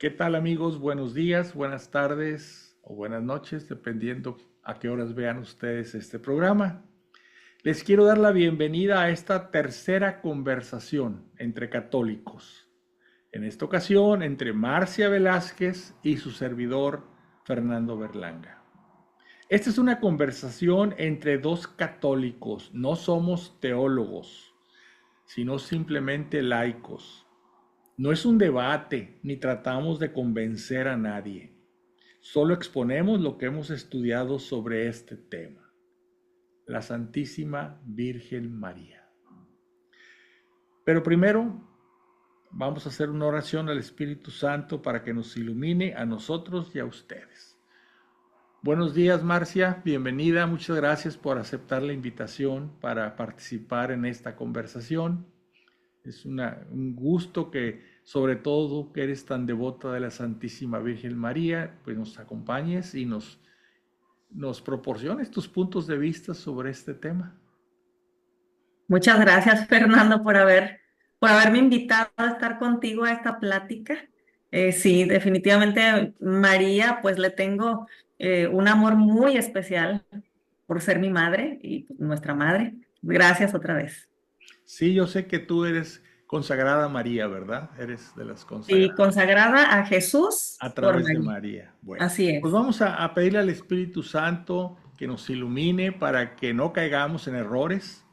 ¿Qué tal amigos? Buenos días, buenas tardes o buenas noches, dependiendo a qué horas vean ustedes este programa. Les quiero dar la bienvenida a esta tercera conversación entre católicos. En esta ocasión entre Marcia Velázquez y su servidor Fernando Berlanga. Esta es una conversación entre dos católicos, no somos teólogos, sino simplemente laicos. No es un debate ni tratamos de convencer a nadie. Solo exponemos lo que hemos estudiado sobre este tema. La Santísima Virgen María. Pero primero vamos a hacer una oración al Espíritu Santo para que nos ilumine a nosotros y a ustedes. Buenos días, Marcia, bienvenida. Muchas gracias por aceptar la invitación para participar en esta conversación. Es un gusto que, sobre todo, que eres tan devota de la Santísima Virgen María, pues nos acompañes y nos proporciones tus puntos de vista sobre este tema. Muchas gracias, Fernando, por haberme invitado a estar contigo a esta plática. Sí, definitivamente María, pues le tengo un amor muy especial por ser mi madre y nuestra madre. Gracias otra vez. Sí, yo sé que tú eres consagrada a María, ¿verdad? Eres de las Y consagradas consagrada a Jesús a por través de María. María. Bueno, Así pues es. vamos a pedirle al Espíritu Santo que nos ilumine para que no caigamos en errores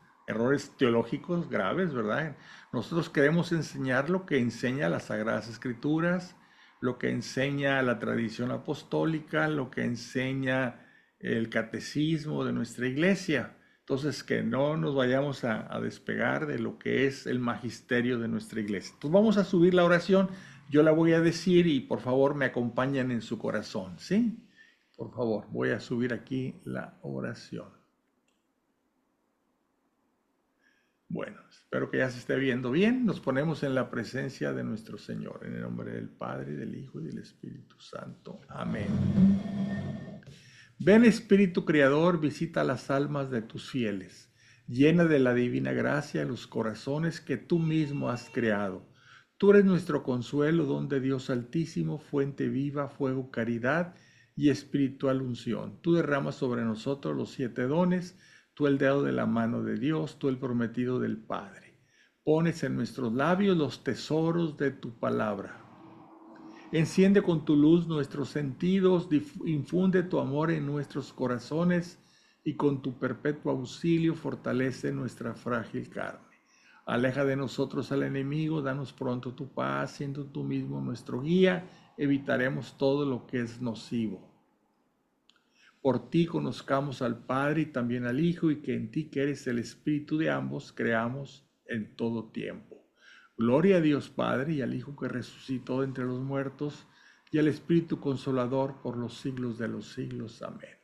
teológicos graves, ¿verdad? Nosotros queremos enseñar lo que enseña las Sagradas Escrituras, lo que enseña la tradición apostólica, lo que enseña el catecismo de nuestra iglesia. Entonces, que no nos vayamos a despegar de lo que es el magisterio de nuestra iglesia. Entonces, vamos a subir la oración. Yo la voy a decir y por favor me acompañan en su corazón, ¿sí? Por favor, voy a subir aquí la oración. Bueno, espero que ya se esté viendo bien. Nos ponemos en la presencia de nuestro Señor, en el nombre del Padre, del Hijo y del Espíritu Santo. Amén. Ven Espíritu Creador, visita las almas de tus fieles, llena de la divina gracia los corazones que tú mismo has creado. Tú eres nuestro consuelo, don de Dios Altísimo, fuente viva, fuego, caridad y espiritual unción. Tú derramas sobre nosotros los 7 dones, tú el dedo de la mano de Dios, tú el prometido del Padre. Pones en nuestros labios los tesoros de tu palabra. Enciende con tu luz nuestros sentidos, infunde tu amor en nuestros corazones y con tu perpetuo auxilio fortalece nuestra frágil carne. Aleja de nosotros al enemigo, danos pronto tu paz, siendo tú mismo nuestro guía, evitaremos todo lo que es nocivo. Por ti conozcamos al Padre y también al Hijo, y que en ti, que eres el Espíritu de ambos, creamos en todo tiempo. Gloria a Dios Padre y al Hijo que resucitó de entre los muertos y al Espíritu Consolador por los siglos de los siglos. Amén.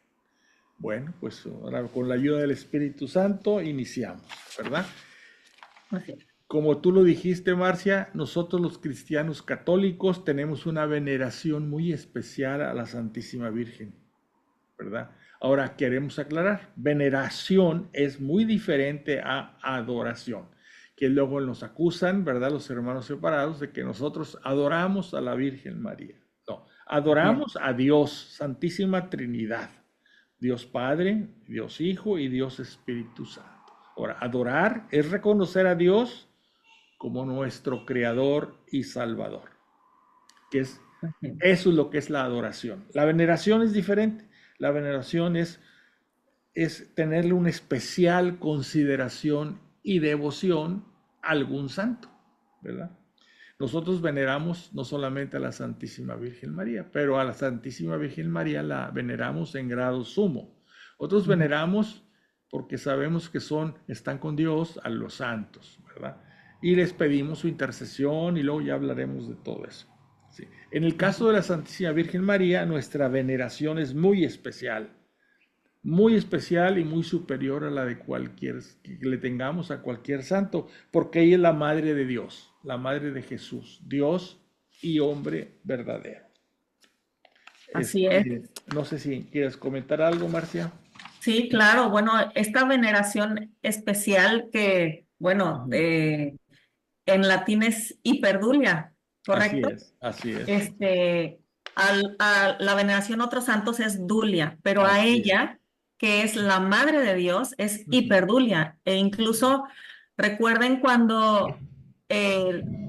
Bueno, pues ahora con la ayuda del Espíritu Santo iniciamos, ¿verdad? Así es. Como tú lo dijiste, Marcia, nosotros los cristianos católicos tenemos una veneración muy especial a la Santísima Virgen, ¿verdad? Ahora queremos aclarar, veneración es muy diferente a adoración, que luego nos acusan, ¿verdad? Los hermanos separados de que nosotros adoramos a la Virgen María. No, Bien. adoramos a Dios, Santísima Trinidad, Dios Padre, Dios Hijo y Dios Espíritu Santo. Ahora, adorar es reconocer a Dios como nuestro Creador y Salvador, que es Así es. eso es lo que es la adoración. La veneración es diferente. La veneración es tenerle una especial consideración y devoción a algún santo, ¿verdad? Nosotros veneramos no solamente a la Santísima Virgen María, pero a la Santísima Virgen María la veneramos en grado sumo. Otros Ujú. veneramos porque sabemos que están con Dios a los santos, ¿verdad? Y les pedimos su intercesión y luego ya hablaremos de todo eso. Sí. En el caso de la Santísima Virgen María, nuestra veneración es muy especial y muy superior a la de cualquier que le tengamos a cualquier santo, porque ella es la madre de Dios, la madre de Jesús, Dios y hombre verdadero. Así es. No sé si quieres comentar algo, Marcia. Sí, claro. Bueno, esta veneración especial que, bueno, Ujú. en latín es hiperdulia. Así ¿correcto? es, así es, Este, a la veneración a otros santos es dulia, pero a así es. ella, que es la madre de Dios, es Ujú, hiperdulia. E incluso recuerden cuando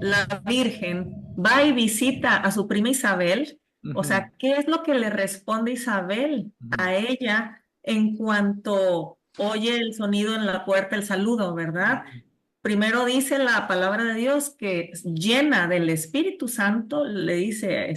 la Virgen va y visita a su prima Isabel, o ujú, sea, ¿qué es lo que le responde Isabel ujú, a ella en cuanto oye el sonido en la puerta, el saludo, ¿verdad? ujú. Primero dice la palabra de Dios que llena del Espíritu Santo, le dice,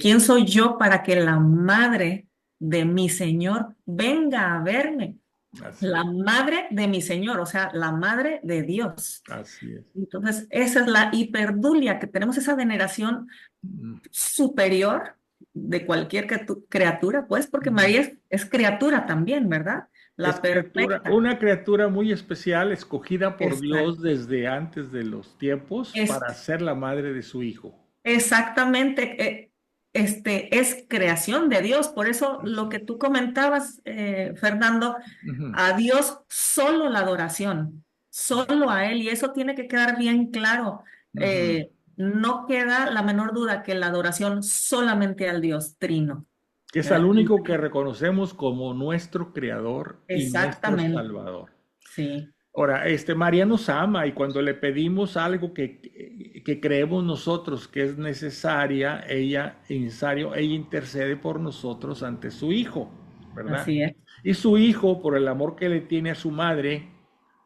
¿quién soy yo para que la madre de mi Señor venga a verme? Así La es, madre de mi Señor, o sea, la madre de Dios. así es. Entonces, esa es la hiperdulia, que tenemos esa veneración Ujú, superior de cualquier criatura, pues, porque ujú. María es criatura también, ¿verdad? Es La criatura, perfecta. una criatura muy especial, escogida por Dios Exacto. desde antes de los tiempos para ser la madre de su hijo. Exactamente, es creación de Dios. Por eso lo Así que es. tú comentabas, Fernando, Ujú, a Dios solo la adoración, solo a Él, y eso tiene que quedar bien claro. ujú. No queda la menor duda que la adoración solamente al Dios Trino, Que es al ¿verdad? único que reconocemos como nuestro creador y nuestro Exactamente, salvador. sí, Ahora, María nos ama y cuando le pedimos algo que creemos nosotros que es necesario, ella intercede por nosotros ante su hijo, ¿verdad? así es, Y su hijo, por el amor que le tiene a su madre,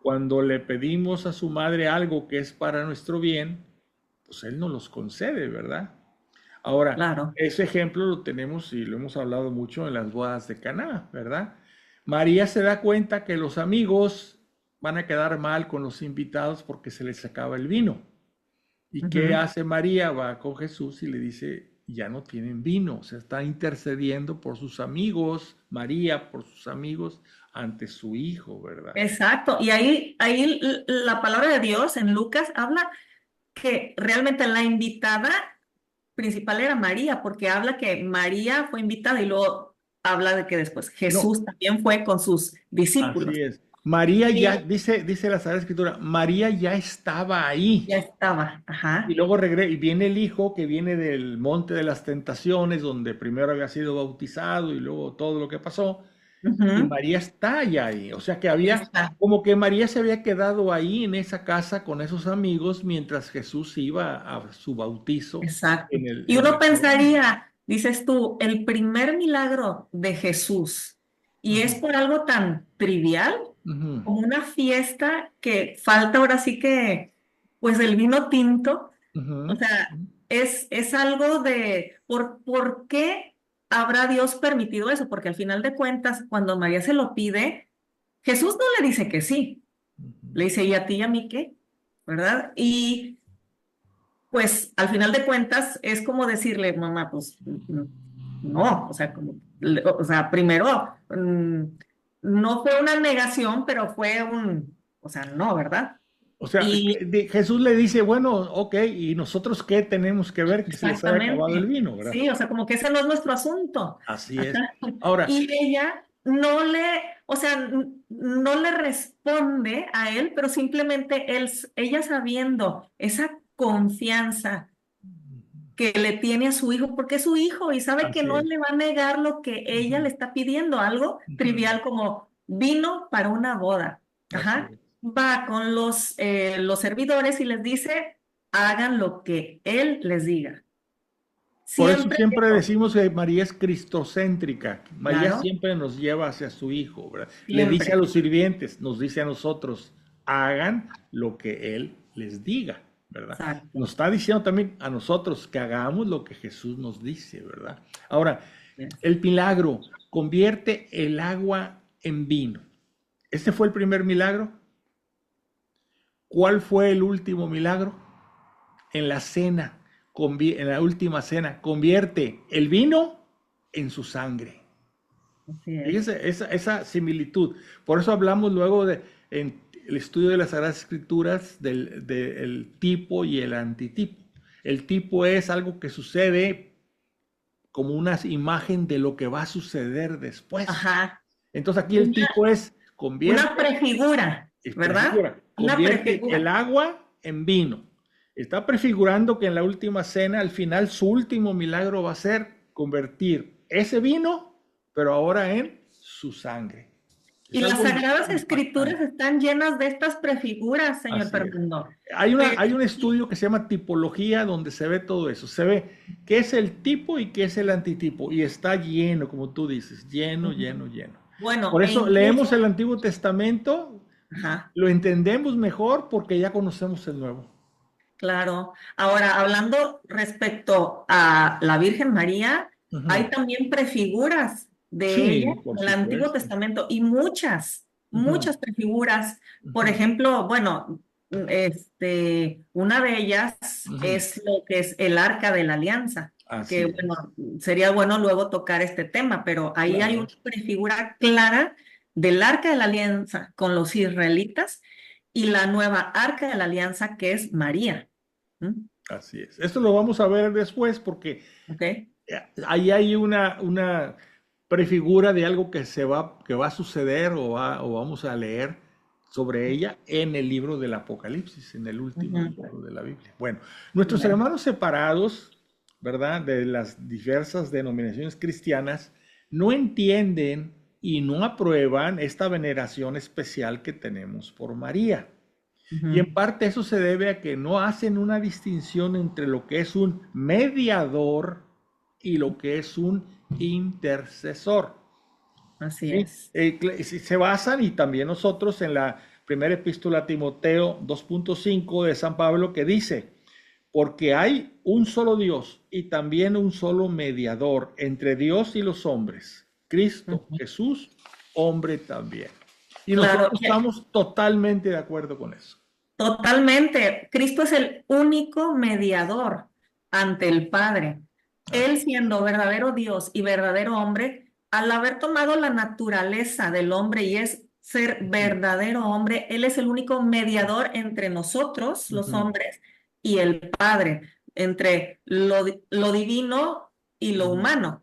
cuando le pedimos a su madre algo que es para nuestro bien, pues él nos los concede, ¿verdad? Ahora, claro, ese ejemplo lo tenemos y lo hemos hablado mucho en las bodas de Caná, ¿verdad? María se da cuenta que los amigos van a quedar mal con los invitados porque se les acaba el vino. ¿Y qué ujú, hace María? Va con Jesús y le dice, ya no tienen vino. O sea, está intercediendo por sus amigos, María por sus amigos ante su hijo, ¿verdad? exacto. Y ahí la palabra de Dios en Lucas habla que realmente la invitada principal era María, porque habla que María fue invitada y luego habla de que después No, Jesús también fue con sus discípulos. así es. María ya, Y dice la Sagrada Escritura, María ya estaba ahí. ya estaba, Y ajá. luego y viene el hijo que viene del monte de las tentaciones, donde primero había sido bautizado y luego todo lo que pasó. Y Ujú, María está ya ahí. O sea que había, está, como que María se había quedado ahí en esa casa con esos amigos mientras Jesús iba a su bautizo exacto. Y en uno el Jordán. pensaría, dices tú, el primer milagro de Jesús, y es Ujú, por algo tan trivial ujú, como una fiesta que falta ahora sí que, pues el vino tinto. O ujú, sea, es algo de por qué habrá Dios permitido eso, porque al final de cuentas, cuando María se lo pide, Jesús no le dice que sí, ujú. le dice, ¿y a ti y a mí qué? ¿Verdad? Y pues al final de cuentas es como decirle, mamá, pues no, o sea, o sea, primero, no fue una negación, pero fue o sea, no, ¿verdad? O sea, Y Jesús le dice, bueno, ok, ¿y nosotros qué tenemos que ver que se les haya acabado el exactamente. vino, ¿verdad? Sí, o sea, como que ese no es nuestro asunto. Así es. Ajá. Ahora, Y ella no le, o sea, no le responde a él, pero simplemente ella sabiendo esa confianza que le tiene a su hijo, porque es su hijo y sabe que así no es. le va a negar lo que ella Ujú, le está pidiendo, algo ujú, trivial como vino para una boda. así Ajá. es. Va con los servidores y les dice, hagan lo que él les diga. Por eso Siempre siempre eso, decimos que María es cristocéntrica. María claro, siempre nos lleva hacia su hijo, ¿verdad? Le dice a siempre. los sirvientes, nos dice a nosotros, hagan lo que él les diga, ¿verdad? Exacto. Nos está diciendo también a nosotros que hagamos lo que Jesús nos dice, ¿verdad? Ahora, Yes. el milagro convierte el agua en vino. ¿Este fue el primer milagro? ¿Cuál fue el último milagro? En la cena, en la última cena, convierte el vino en su sangre. Así es. Fíjense esa similitud. Por eso hablamos luego en el estudio de las Sagradas Escrituras del tipo y el antitipo. El tipo es algo que sucede como una imagen de lo que va a suceder después. Ajá. Entonces aquí el Una, tipo es una convierte, prefigura, ¿verdad? prefigura, Una convierte el prefigura. agua en vino. Está prefigurando que en la última cena, al final, su último milagro va a ser convertir ese vino, pero ahora en su sangre. Y Es las algo Sagradas Escrituras impactante. están llenas de estas prefiguras, señor Así es. Fernando. Hay un estudio que se llama tipología donde se ve todo eso. Se ve qué es el tipo y qué es el antitipo. Y está lleno, como tú dices, lleno, lleno, lleno. Bueno, Por e eso leemos el incluso, Antiguo Testamento, ajá, lo entendemos mejor porque ya conocemos el Nuevo. claro. Ahora, hablando respecto a la Virgen María, Ujú. hay también prefiguras de ella Sí, por en el Antiguo supuesto. Testamento y muchas, Ujú, muchas prefiguras. Por ujú, ejemplo, bueno, una de ellas ujú. es lo que es el Arca de la Alianza, que Así es. bueno, sería bueno luego tocar este tema, pero ahí hay una Claro, prefigura clara del Arca de la Alianza con los israelitas y la nueva Arca de la Alianza que es María. ¿Mm? así es. Esto lo vamos a ver después porque ¿Ok? ahí hay una prefigura de algo que va a suceder o vamos a leer sobre ella en el libro del Apocalipsis, en el último Ujú. libro de la Biblia. Bueno, nuestros Bueno, hermanos separados, ¿verdad? De las diversas denominaciones cristianas, no entienden y no aprueban esta veneración especial que tenemos por María. Y ujú. en parte eso se debe a que no hacen una distinción entre lo que es un mediador y lo que es un intercesor. Así ¿Sí? es. Se basan y también nosotros en la primera epístola a Timoteo 2.5 de San Pablo que dice, porque hay un solo Dios y también un solo mediador entre Dios y los hombres, Cristo Ujú. Jesús, hombre también. Y Claro, nosotros estamos totalmente de acuerdo con eso. totalmente. Cristo es el único mediador ante el Padre. Él Así. siendo verdadero Dios y verdadero hombre, al haber tomado la naturaleza del hombre y es ser Ujú, verdadero hombre, Él es el único mediador entre nosotros, los ujú, hombres, y el Padre, entre lo divino y lo ujú, humano.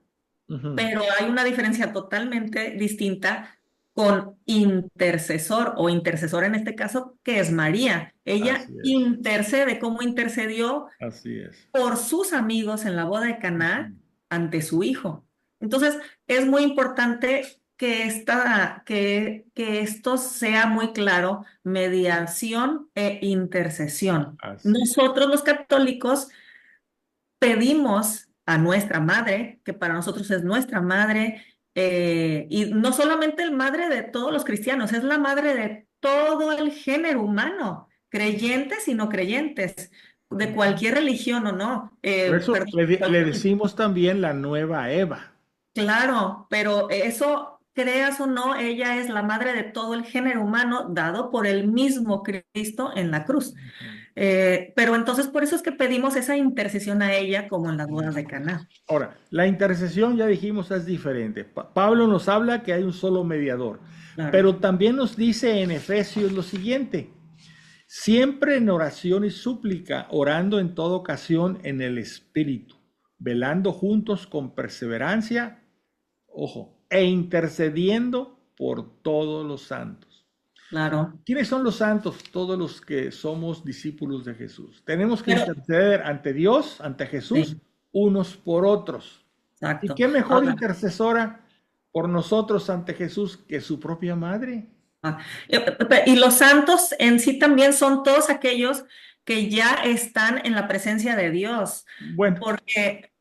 ujú. Pero hay una diferencia totalmente distinta con intercesor o intercesora en este caso, que es María. Ella Así es, intercede como intercedió así es. por sus amigos en la boda de Ujú. Caná ante su hijo. Entonces, es muy importante que esto sea muy claro, mediación e intercesión. Así es. Nosotros los católicos pedimos a nuestra madre, que para nosotros es nuestra madre, y no solamente el madre de todos los cristianos, es la madre de todo el género humano, creyentes y no creyentes, de Ujú. cualquier religión o no. Por eso Perdón, le cualquier. decimos también la nueva Eva. Claro, pero eso, creas o no, ella es la madre de todo el género humano dado por el mismo Cristo en la cruz. Ujú, Pero entonces por eso es que pedimos esa intercesión a ella como en las bodas ujú. de Caná. Ahora, la intercesión, ya dijimos, es diferente. Pablo nos habla que hay un solo mediador, Claro. pero también nos dice en Efesios lo siguiente, siempre en oración y súplica, orando en toda ocasión en el Espíritu, velando juntos con perseverancia, ojo, e intercediendo por todos los santos. Claro, ¿Quiénes son los santos? Todos los que somos discípulos de Jesús. Tenemos que pero interceder ante Dios, ante Jesús, sí, unos por otros. ¿Y exacto. qué mejor Ahora, intercesora por nosotros ante Jesús que su propia madre? y los santos en sí también son todos aquellos que ya están en la presencia de Dios, Bueno, porque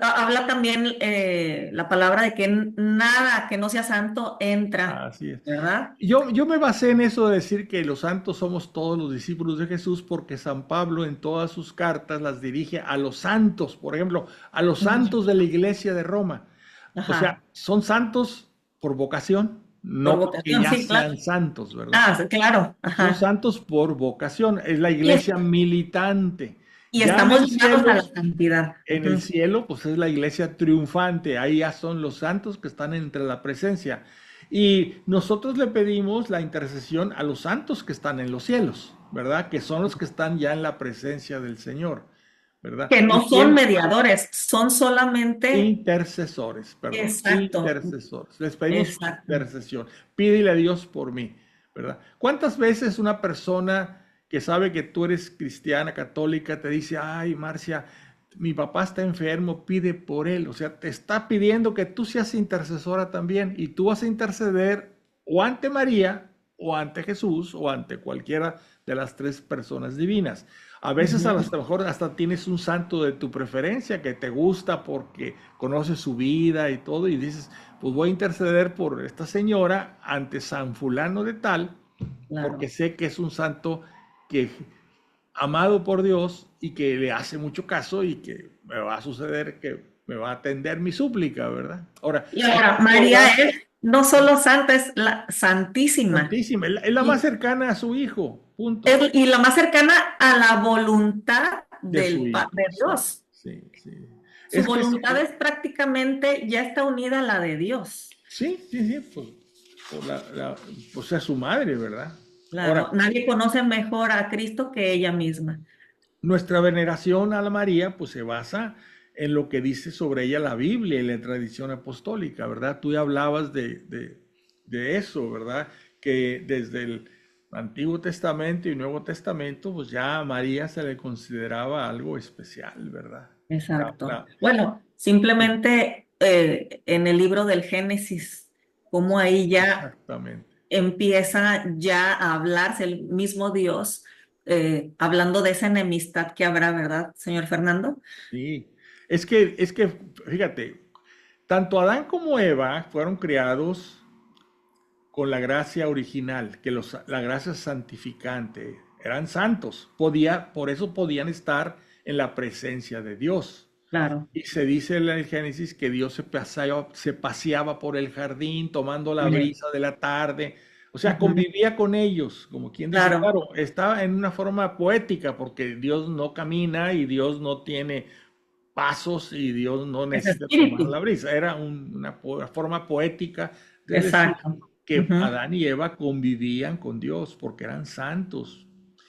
habla también la palabra de que nada que no sea santo entra, así es. ¿verdad? Yo me basé en eso de decir que los santos somos todos los discípulos de Jesús porque San Pablo en todas sus cartas las dirige a los santos, por ejemplo, a los Ujú. santos de la iglesia de Roma. O sea, Ajá, son santos por vocación, por no porque vocación, ya sí, claro. sean santos, ¿verdad? Ah, sí, claro, Son ajá. santos por vocación, es la Y, es- iglesia militante. y Ya estamos llamados a la santidad. en el Ujú. cielo, pues es la iglesia triunfante, ahí ya son los santos que están entre la presencia. Y nosotros le pedimos la intercesión a los santos que están en los cielos, ¿verdad? Que son los que están ya en la presencia del Señor, ¿verdad? Que no ¿Y son quién? mediadores, son solamente, Intercesores, perdón, exacto, intercesores. Les pedimos su exacto. intercesión. Pídele a Dios por mí, ¿verdad? ¿Cuántas veces una persona que sabe que tú eres cristiana, católica, te dice, ay, Marcia, mi papá está enfermo, pide por él. O sea, te está pidiendo que tú seas intercesora también y tú vas a interceder o ante María o ante Jesús o ante cualquiera de las tres personas divinas. A veces a lo Ujú. mejor hasta tienes un santo de tu preferencia que te gusta porque conoces su vida y todo y dices, pues voy a interceder por esta señora ante San fulano de tal porque Claro. sé que es un santo que amado por Dios y que le hace mucho caso y que me va a suceder que me va a atender mi súplica, ¿verdad? Ahora, Y hay ahora, que María recordar, es no solo santa, es la santísima. Santísima, es la más Y, cercana a su hijo, punto, y la más cercana a la voluntad de su De hijo, sí, Dios. sí, sí. Su Es que voluntad es prácticamente, ya está unida a la de Dios. sí, sí, sí, pues, pues es su madre, ¿verdad? Claro, Ahora, nadie conoce mejor a Cristo que ella misma. nuestra veneración a la María pues se basa en lo que dice sobre ella la Biblia y la tradición apostólica, ¿verdad? Tú ya hablabas de eso, ¿verdad? Que desde el Antiguo Testamento y Nuevo Testamento pues ya a María se le consideraba algo especial, ¿verdad? La- Exacto. la- Bueno, sí, simplemente en el libro del Génesis, como ahí ya exactamente. empieza ya a hablarse el mismo Dios, hablando de esa enemistad que habrá, ¿verdad, señor Fernando? Sí. Es que, fíjate, tanto Adán como Eva fueron creados con la gracia original, que la gracia santificante, eran santos, por eso podían estar en la presencia de Dios. Claro. Y se dice en el Génesis que Dios se paseaba por el jardín tomando la Bien. brisa de la tarde, o sea, Ujú. convivía con ellos, como quien dice, Claro, claro, estaba en una forma poética, porque Dios no camina y Dios no tiene pasos y Dios no es necesita tomar espíritu. la brisa. Era forma poética de decir Exacto. que Ujú. Adán y Eva convivían con Dios porque eran santos.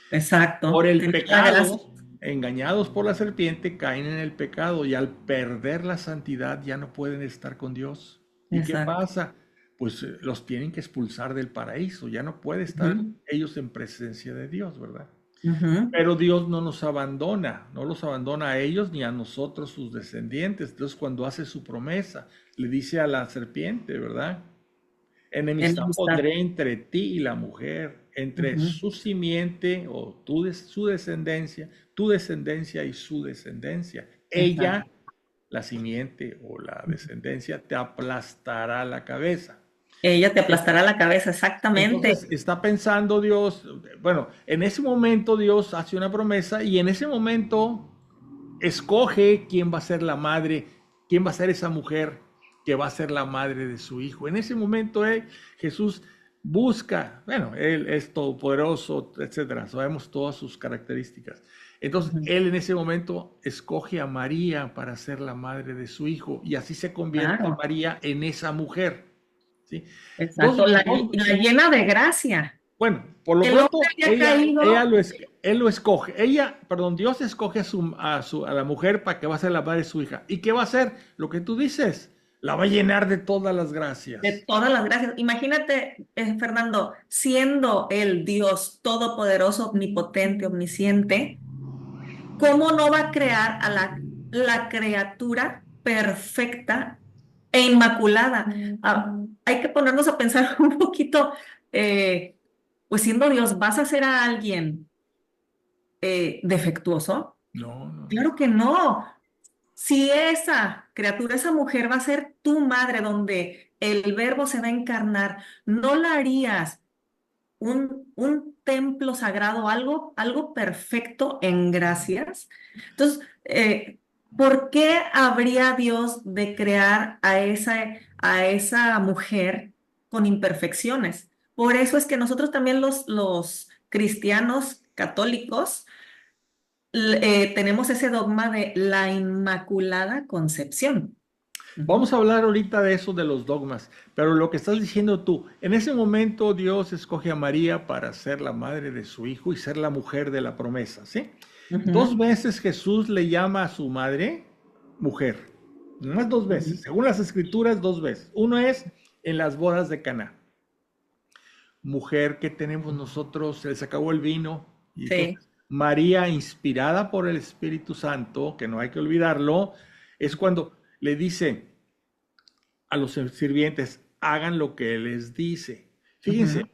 Por Exacto. el Tenía la gracia. pecado, engañados por la serpiente, caen en el pecado y al perder la santidad ya no pueden estar con Dios. ¿Y qué Exacto. pasa? Pues los tienen que expulsar del paraíso, ya no puede estar Ujú. ellos en presencia de Dios, ¿verdad? Ujú. Pero Dios no nos abandona, no los abandona a ellos ni a nosotros, sus descendientes. Entonces, cuando hace su promesa, le dice a la serpiente, ¿verdad? Enemistad Enemistad. pondré entre ti y la mujer, entre Ujú. su simiente o tu descendencia y su descendencia. Ella, Exacto. la simiente o la descendencia, te aplastará la cabeza. Ella te aplastará la cabeza, exactamente. Entonces está pensando Dios, bueno, en ese momento Dios hace una promesa y en ese momento escoge quién va a ser la madre, quién va a ser esa mujer que va a ser la madre de su hijo. En ese momento Jesús busca, bueno, Él es todopoderoso, etcétera, sabemos todas sus características. Entonces, Ujú. Él en ese momento escoge a María para ser la madre de su hijo y así se convierte Claro, María en esa mujer. ¿Sí? exacto. La llena de gracia. Bueno, por lo El hombre pronto, había caído. él lo escoge. Perdón, Dios escoge a la mujer para que va a ser la madre de su hija. ¿Y qué va a hacer? Lo que tú dices, la va a llenar de todas las De gracias. todas las gracias. Imagínate, Fernando, siendo el Dios todopoderoso, omnipotente, omnisciente, ¿cómo no va a crear a la criatura perfecta e inmaculada? Hay que ponernos a pensar un poquito, pues siendo Dios, ¿vas a hacer a alguien defectuoso? No, no, no. Claro que no. Si esa criatura, esa mujer va a ser tu madre, donde el verbo se va a encarnar, ¿no la harías un templo sagrado, algo perfecto en gracias? Entonces, ¿por qué habría Dios de crear a esa mujer con imperfecciones? Por eso es que nosotros también los cristianos católicos tenemos ese dogma de la Inmaculada Concepción. Vamos Ujú. a hablar ahorita de eso, de los dogmas, pero lo que estás diciendo tú, en ese momento Dios escoge a María para ser la madre de su hijo y ser la mujer de la promesa, ¿sí? Dos Ujú. veces Jesús le llama a su madre mujer, más dos veces, Ujú. según las escrituras, dos veces. Uno es en las bodas de Caná. Mujer, que tenemos nosotros? Se les acabó el vino, Y Sí. entonces María, inspirada por el Espíritu Santo, que no hay que olvidarlo, es cuando le dice a los sirvientes, hagan lo que Él les dice. Ujú. Fíjense,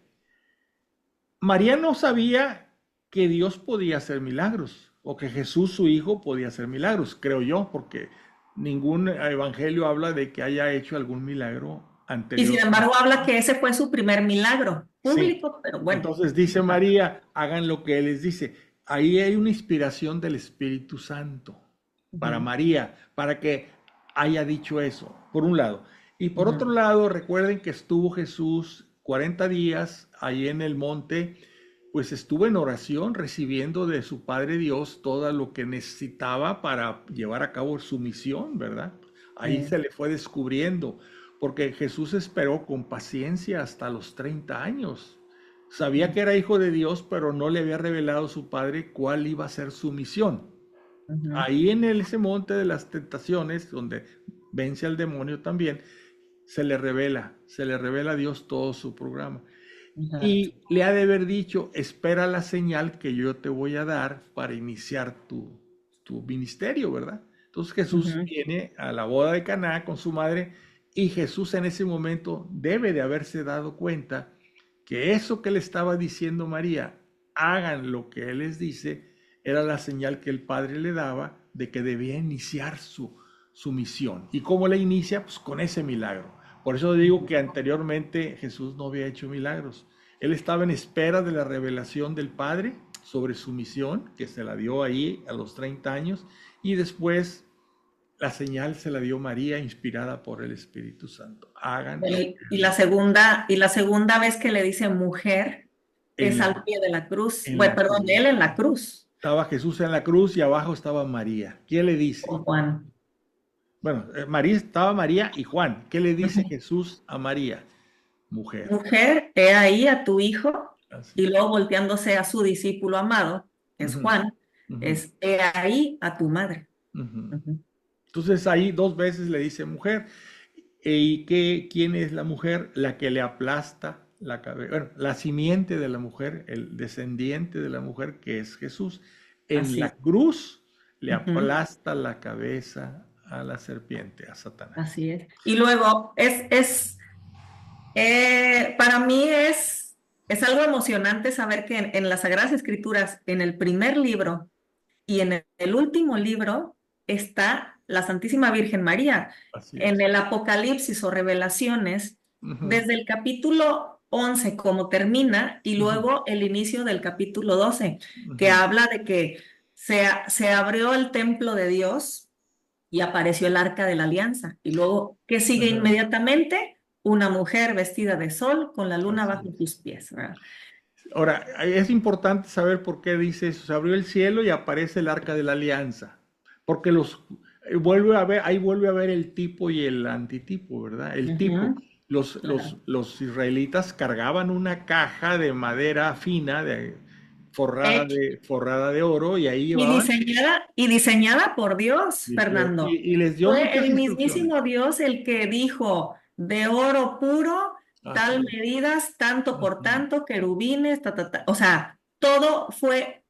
María no sabía que Dios podía hacer milagros o que Jesús, su hijo, podía hacer milagros, creo yo, porque ningún evangelio habla de que haya hecho algún milagro Y sin anteriormente. embargo habla que ese fue su primer milagro Sí. público, pero bueno. Entonces dice Ajá. María, hagan lo que Él les dice. Ahí hay una inspiración del Espíritu Santo para Ujú, María, para que haya dicho eso, por un lado. Y por otro ujú, lado, recuerden que estuvo Jesús 40 días ahí en el monte, pues estuvo en oración recibiendo de su Padre Dios todo lo que necesitaba para llevar a cabo su misión, ¿verdad? Ahí sí. se le fue descubriendo, porque Jesús esperó con paciencia hasta los 30 años. Sabía Ujú, que era hijo de Dios, pero no le había revelado a su Padre cuál iba a ser su misión. ujú, Ahí en ese monte de las tentaciones, donde vence al demonio también, se le revela a Dios todo su programa. exacto. Y le ha de haber dicho, espera la señal que yo te voy a dar para iniciar tu ministerio, ¿verdad? Entonces Jesús Ujú, viene a la boda de Caná con su madre y Jesús en ese momento debe de haberse dado cuenta que eso que le estaba diciendo María, hagan lo que Él les dice, era la señal que el Padre le daba de que debía iniciar su misión. ¿Y cómo la inicia? Pues con ese milagro. Por eso digo que anteriormente Jesús no había hecho milagros. Él estaba en espera de la revelación del Padre sobre su misión, que se la dio ahí a los 30 años, y después la señal se la dio María, inspirada por el Espíritu Santo. Hagan bueno, lo que y la segunda vez que le dice mujer en es la, al pie de la cruz. en Bueno, la perdón, cruz. él en la cruz Estaba Jesús en la cruz y abajo estaba María. ¿Qué le dice? con Juan. Bueno, María estaba María y Juan. ¿Qué le dice Ujú. Jesús a María? Mujer. Mujer, he ahí a tu hijo, Así y es. luego volteándose a su discípulo amado, que es Ujú, Juan, ujú, es he ahí a tu madre. ujú. Ujú. Entonces ahí dos veces le dice mujer. ¿Y quién es la mujer? La que le aplasta la cabeza. Bueno, la simiente de la mujer, el descendiente de la mujer, que es Jesús. En Así la es. cruz le Ujú. aplasta la cabeza a la serpiente, a Satanás. Así es. Y luego para mí es algo emocionante saber que en las Sagradas Escrituras, en el primer libro y en el último libro, está la Santísima Virgen María. Así En es. el Apocalipsis o Revelaciones, Ujú, desde el capítulo 11 como termina, y ujú, luego el inicio del capítulo 12 que ujú, habla de que se abrió el templo de Dios y apareció el arca de la alianza. Y luego, ¿qué sigue ujú. inmediatamente? Una mujer vestida de sol con la luna Así bajo es. sus pies, ¿verdad? Ahora, es importante saber por qué dice eso. Se abrió el cielo y aparece el arca de la alianza. Porque vuelve a ver, ahí vuelve a ver el tipo y el antitipo, ¿verdad? El tipo. Ujú, Los, claro. los, los israelitas cargaban una caja de madera fina, Hecha forrada de oro, y ahí y llevaban, diseñada por Dios, Fernando. y les dio Fue muchas el instrucciones. mismísimo Dios el que dijo, de oro puro, tal Así es. medidas, tanto por Ujú. tanto, querubines, ta, ta, ta. O sea, todo fue,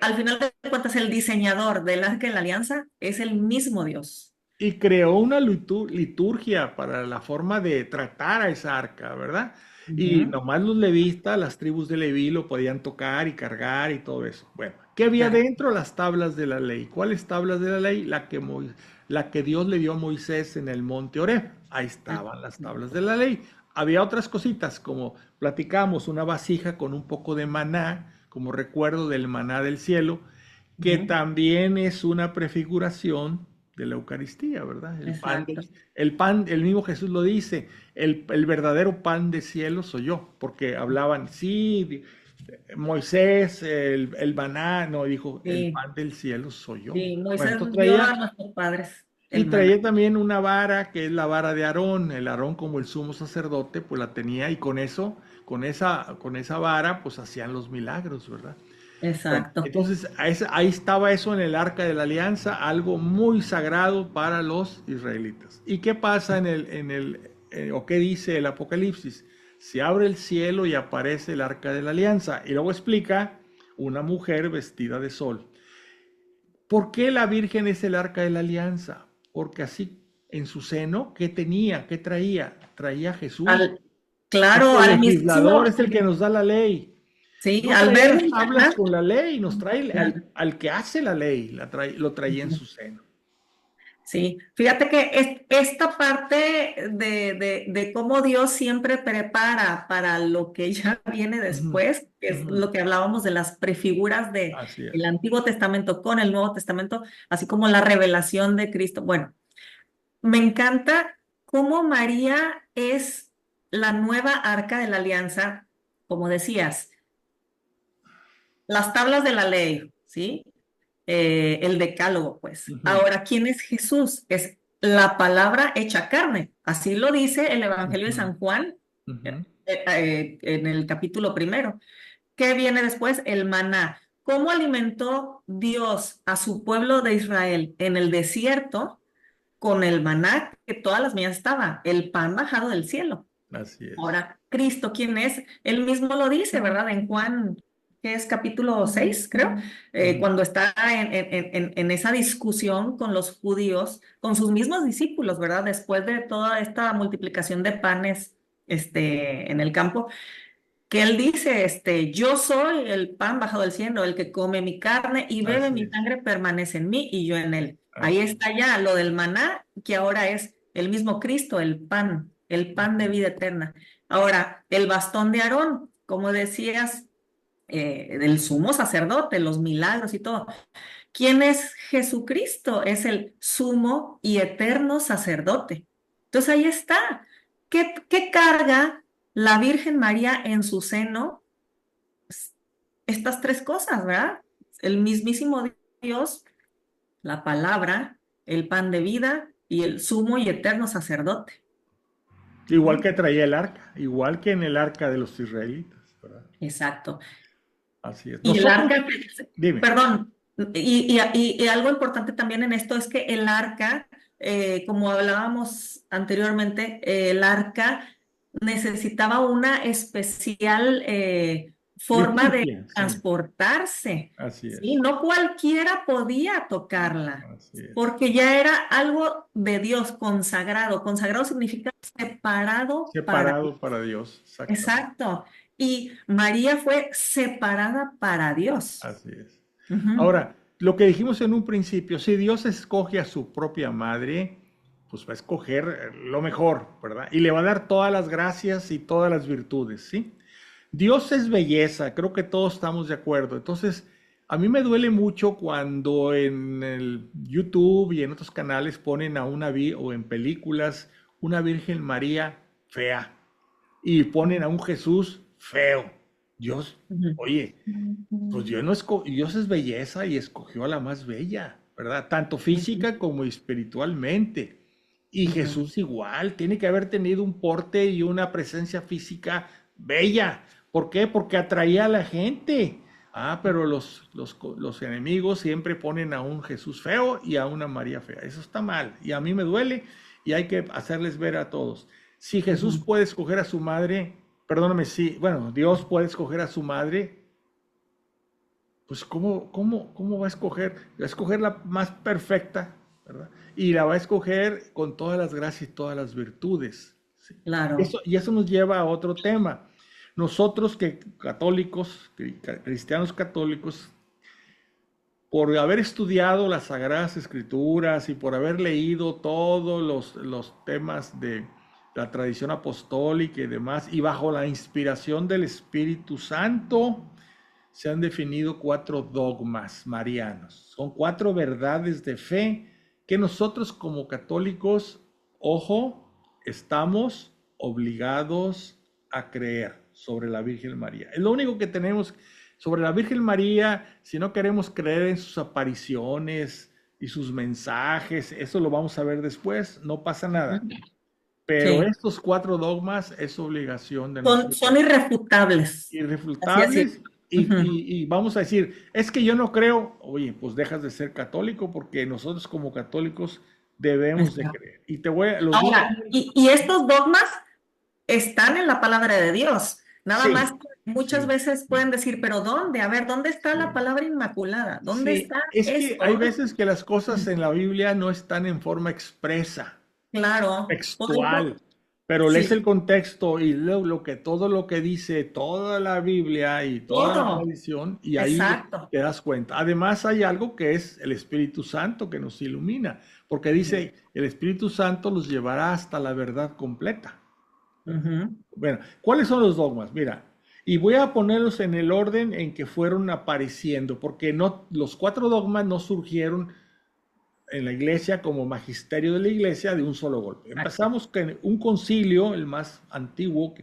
al final de cuentas, el diseñador del Arca de la Alianza es el mismo Dios. Y creó una liturgia para la forma de tratar a esa arca, ¿verdad? Y Ujú, nomás los levistas, las tribus de Leví lo podían tocar y cargar y todo eso. Bueno, ¿qué había claro. dentro? Las tablas de la ley. ¿Cuáles tablas de la ley? La que Dios le dio a Moisés en el monte Oreb. Ahí Ah, estaban las tablas de la ley. Había otras cositas, como platicamos, una vasija con un poco de maná, como recuerdo del maná del cielo, que ujú, también es una prefiguración de la Eucaristía, ¿verdad? exacto. El pan, el mismo Jesús lo dice, el verdadero pan de cielo soy yo, porque hablaban, sí, Moisés, el maná, no, dijo, el Sí, pan del cielo soy yo. sí, Bueno, Moisés esto dio a traía, nuestros padres y el maná. traía también una vara, que es la vara de Aarón, el Aarón como el sumo sacerdote, pues la tenía, y con eso, con esa vara, pues hacían los milagros, ¿verdad? Bueno, Exacto. entonces ahí estaba eso en el Arca de la Alianza, algo muy sagrado para los israelitas. ¿Y qué pasa o qué dice el Apocalipsis? se abre el cielo y aparece el arca de la alianza. Y luego explica una mujer vestida de sol. ¿Por qué la Virgen es el arca de la alianza? Porque así en su seno, ¿qué tenía? ¿Qué traía? Traía a Jesús. Al, Es claro, el al legislador, mismo, es el que nos da la ley. sí, No al traía ver las tablas Diana, con la ley, nos trae claro. al que hace la ley, lo traía en Ujú. su seno. Sí, fíjate que esta parte de cómo Dios siempre prepara para lo que ya viene Ujú, después, que es ujú. lo que hablábamos de las prefiguras de Así el es. Antiguo Testamento con el Nuevo Testamento, así como la revelación de Cristo. Bueno, me encanta cómo María es la nueva arca de la alianza, como decías, las tablas de la ley, ¿sí? El decálogo, pues. Ujú, Ahora, ¿quién es Jesús? Es la palabra hecha carne. Así lo dice el Evangelio de ujú, San Juan ujú. en el capítulo primero. ¿Qué viene después? El maná. ¿Cómo alimentó Dios a su pueblo de Israel en el desierto con el maná que todas las mañanas estaba, el pan bajado del cielo? Así es. Ahora, Cristo, ¿quién es? Él mismo lo dice, ¿verdad? En Juan, que es capítulo 6, creo, Ujú. cuando está en esa discusión con los judíos, con sus mismos discípulos, ¿verdad? Después de toda esta multiplicación de panes, en el campo, que él dice, yo soy el pan bajado del cielo, el que come mi carne y bebe Así mi es. sangre permanece en mí y yo en él. Ahí Así es. está ya lo del maná, que ahora es el mismo Cristo, el pan de Ujú. vida eterna. Ahora, el bastón de Aarón, como decías, del sumo sacerdote, los milagros y todo. ¿Quién es Jesucristo? Es el sumo y eterno sacerdote. Entonces ahí está. ¿Qué carga la Virgen María en su seno? Estas tres cosas, ¿verdad? El mismísimo Dios, la palabra, el pan de vida y el sumo y eterno sacerdote. Igual Ujú. que traía el arca, igual que en el arca de los israelitas, ¿verdad? Exacto. Así es. Y el Nosotros, arca, dime. perdón, y algo importante también en esto es que el arca, como hablábamos anteriormente, el arca necesitaba una especial forma de Liturgia, sí. transportarse, Así ¿sí? es. No cualquiera podía tocarla, Así es. porque ya era algo de Dios consagrado. Consagrado significa separado para Separado Dios. para Dios, exactamente. Exacto. Y María fue separada para Dios. Así es. Ujú. Ahora, lo que dijimos en un principio, si Dios escoge a su propia madre, pues va a escoger lo mejor, ¿verdad? Y le va a dar todas las gracias y todas las virtudes, ¿sí? Dios es belleza, creo que todos estamos de acuerdo. Entonces, a mí me duele mucho cuando en el YouTube y en otros canales ponen a o en películas una Virgen María fea y ponen a un Jesús feo. Dios, Ujú. oye, pues Dios, no Dios es belleza y escogió a la más bella, ¿verdad? Tanto Ujú. física como espiritualmente. Y Ujú. Jesús igual, tiene que haber tenido un porte y una presencia física bella. ¿Por qué? Porque atraía a la gente. Ah, pero los enemigos siempre ponen a un Jesús feo y a una María fea. Eso está mal y a mí me duele y hay que hacerles ver a todos. Si Jesús Ujú. puede escoger a su madre, perdóname, si, bueno, Dios puede escoger a su madre, pues ¿cómo va a escoger? Va a escoger la más perfecta, ¿verdad? Y la va a escoger con todas las gracias y todas las virtudes. ¿Sí? Claro. Y eso nos lleva a otro tema. Nosotros que católicos, cristianos católicos, por haber estudiado las Sagradas Escrituras y por haber leído todos los temas de la tradición apostólica y demás, y bajo la inspiración del Espíritu Santo, se han definido cuatro dogmas marianos. Son cuatro verdades de fe que nosotros como católicos, ojo, estamos obligados a creer sobre la Virgen María. Es lo único que tenemos sobre la Virgen María. Si no queremos creer en sus apariciones y sus mensajes, eso lo vamos a ver después, no pasa nada. Ujú. Pero Sí. estos cuatro dogmas es obligación de Son nosotros irrefutables. Así irrefutables decir. Ujú. y vamos a decir, es que yo no creo, oye, pues dejas de ser católico porque nosotros como católicos debemos de Exacto. creer. Y te voy a, los digo, Ahora, y estos dogmas están en la palabra de Dios. Nada más Sí, que muchas sí, veces sí, pueden decir, pero ¿dónde? A ver, ¿dónde está la sí. palabra inmaculada? ¿Dónde Sí, está es que esto? hay veces que las cosas en la Biblia no están en forma expresa, Claro, textual, pero lees el sí, contexto y todo lo que dice toda la Biblia y toda la todo, tradición, y ahí exacto. te das cuenta. Además, hay algo que es el Espíritu Santo que nos ilumina, porque Ujú, dice, el Espíritu Santo los llevará hasta la verdad completa. ujú, Bueno, ¿cuáles son los dogmas? Mira, y voy a ponerlos en el orden en que fueron apareciendo, porque no, los cuatro dogmas no surgieron en la iglesia como magisterio de la iglesia de un solo golpe. exacto. Empezamos con un concilio, el más antiguo,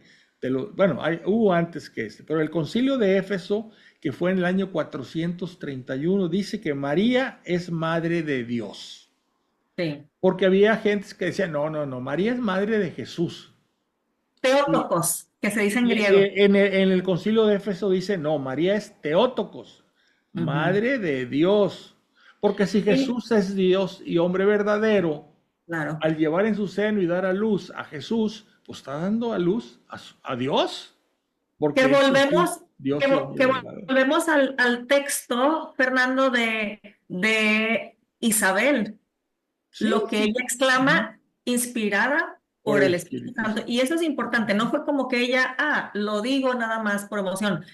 bueno, hubo antes que este, pero el concilio de Éfeso, que fue en el año 431, dice que María es madre de Dios. Sí. Porque había gente que decía, no, no, no, María es madre de Jesús. Y, Teótocos, que se dice en y griego. en el concilio de Éfeso dice, no, María es Teótocos, Ujú. madre de Dios. Porque si Y, Jesús es Dios y hombre verdadero, claro, al llevar en su seno y dar a luz a Jesús, pues está dando a luz a Dios, que porque es en sí volvemos, Dios y hombre que verdadero. volvemos al texto, Fernando, de Isabel, Sí, lo que sí. ella Ujú. exclama, inspirada Por por el el Espíritu Espíritu Santo. Santo. Y eso es importante, no fue como que ella, lo digo nada más por emoción,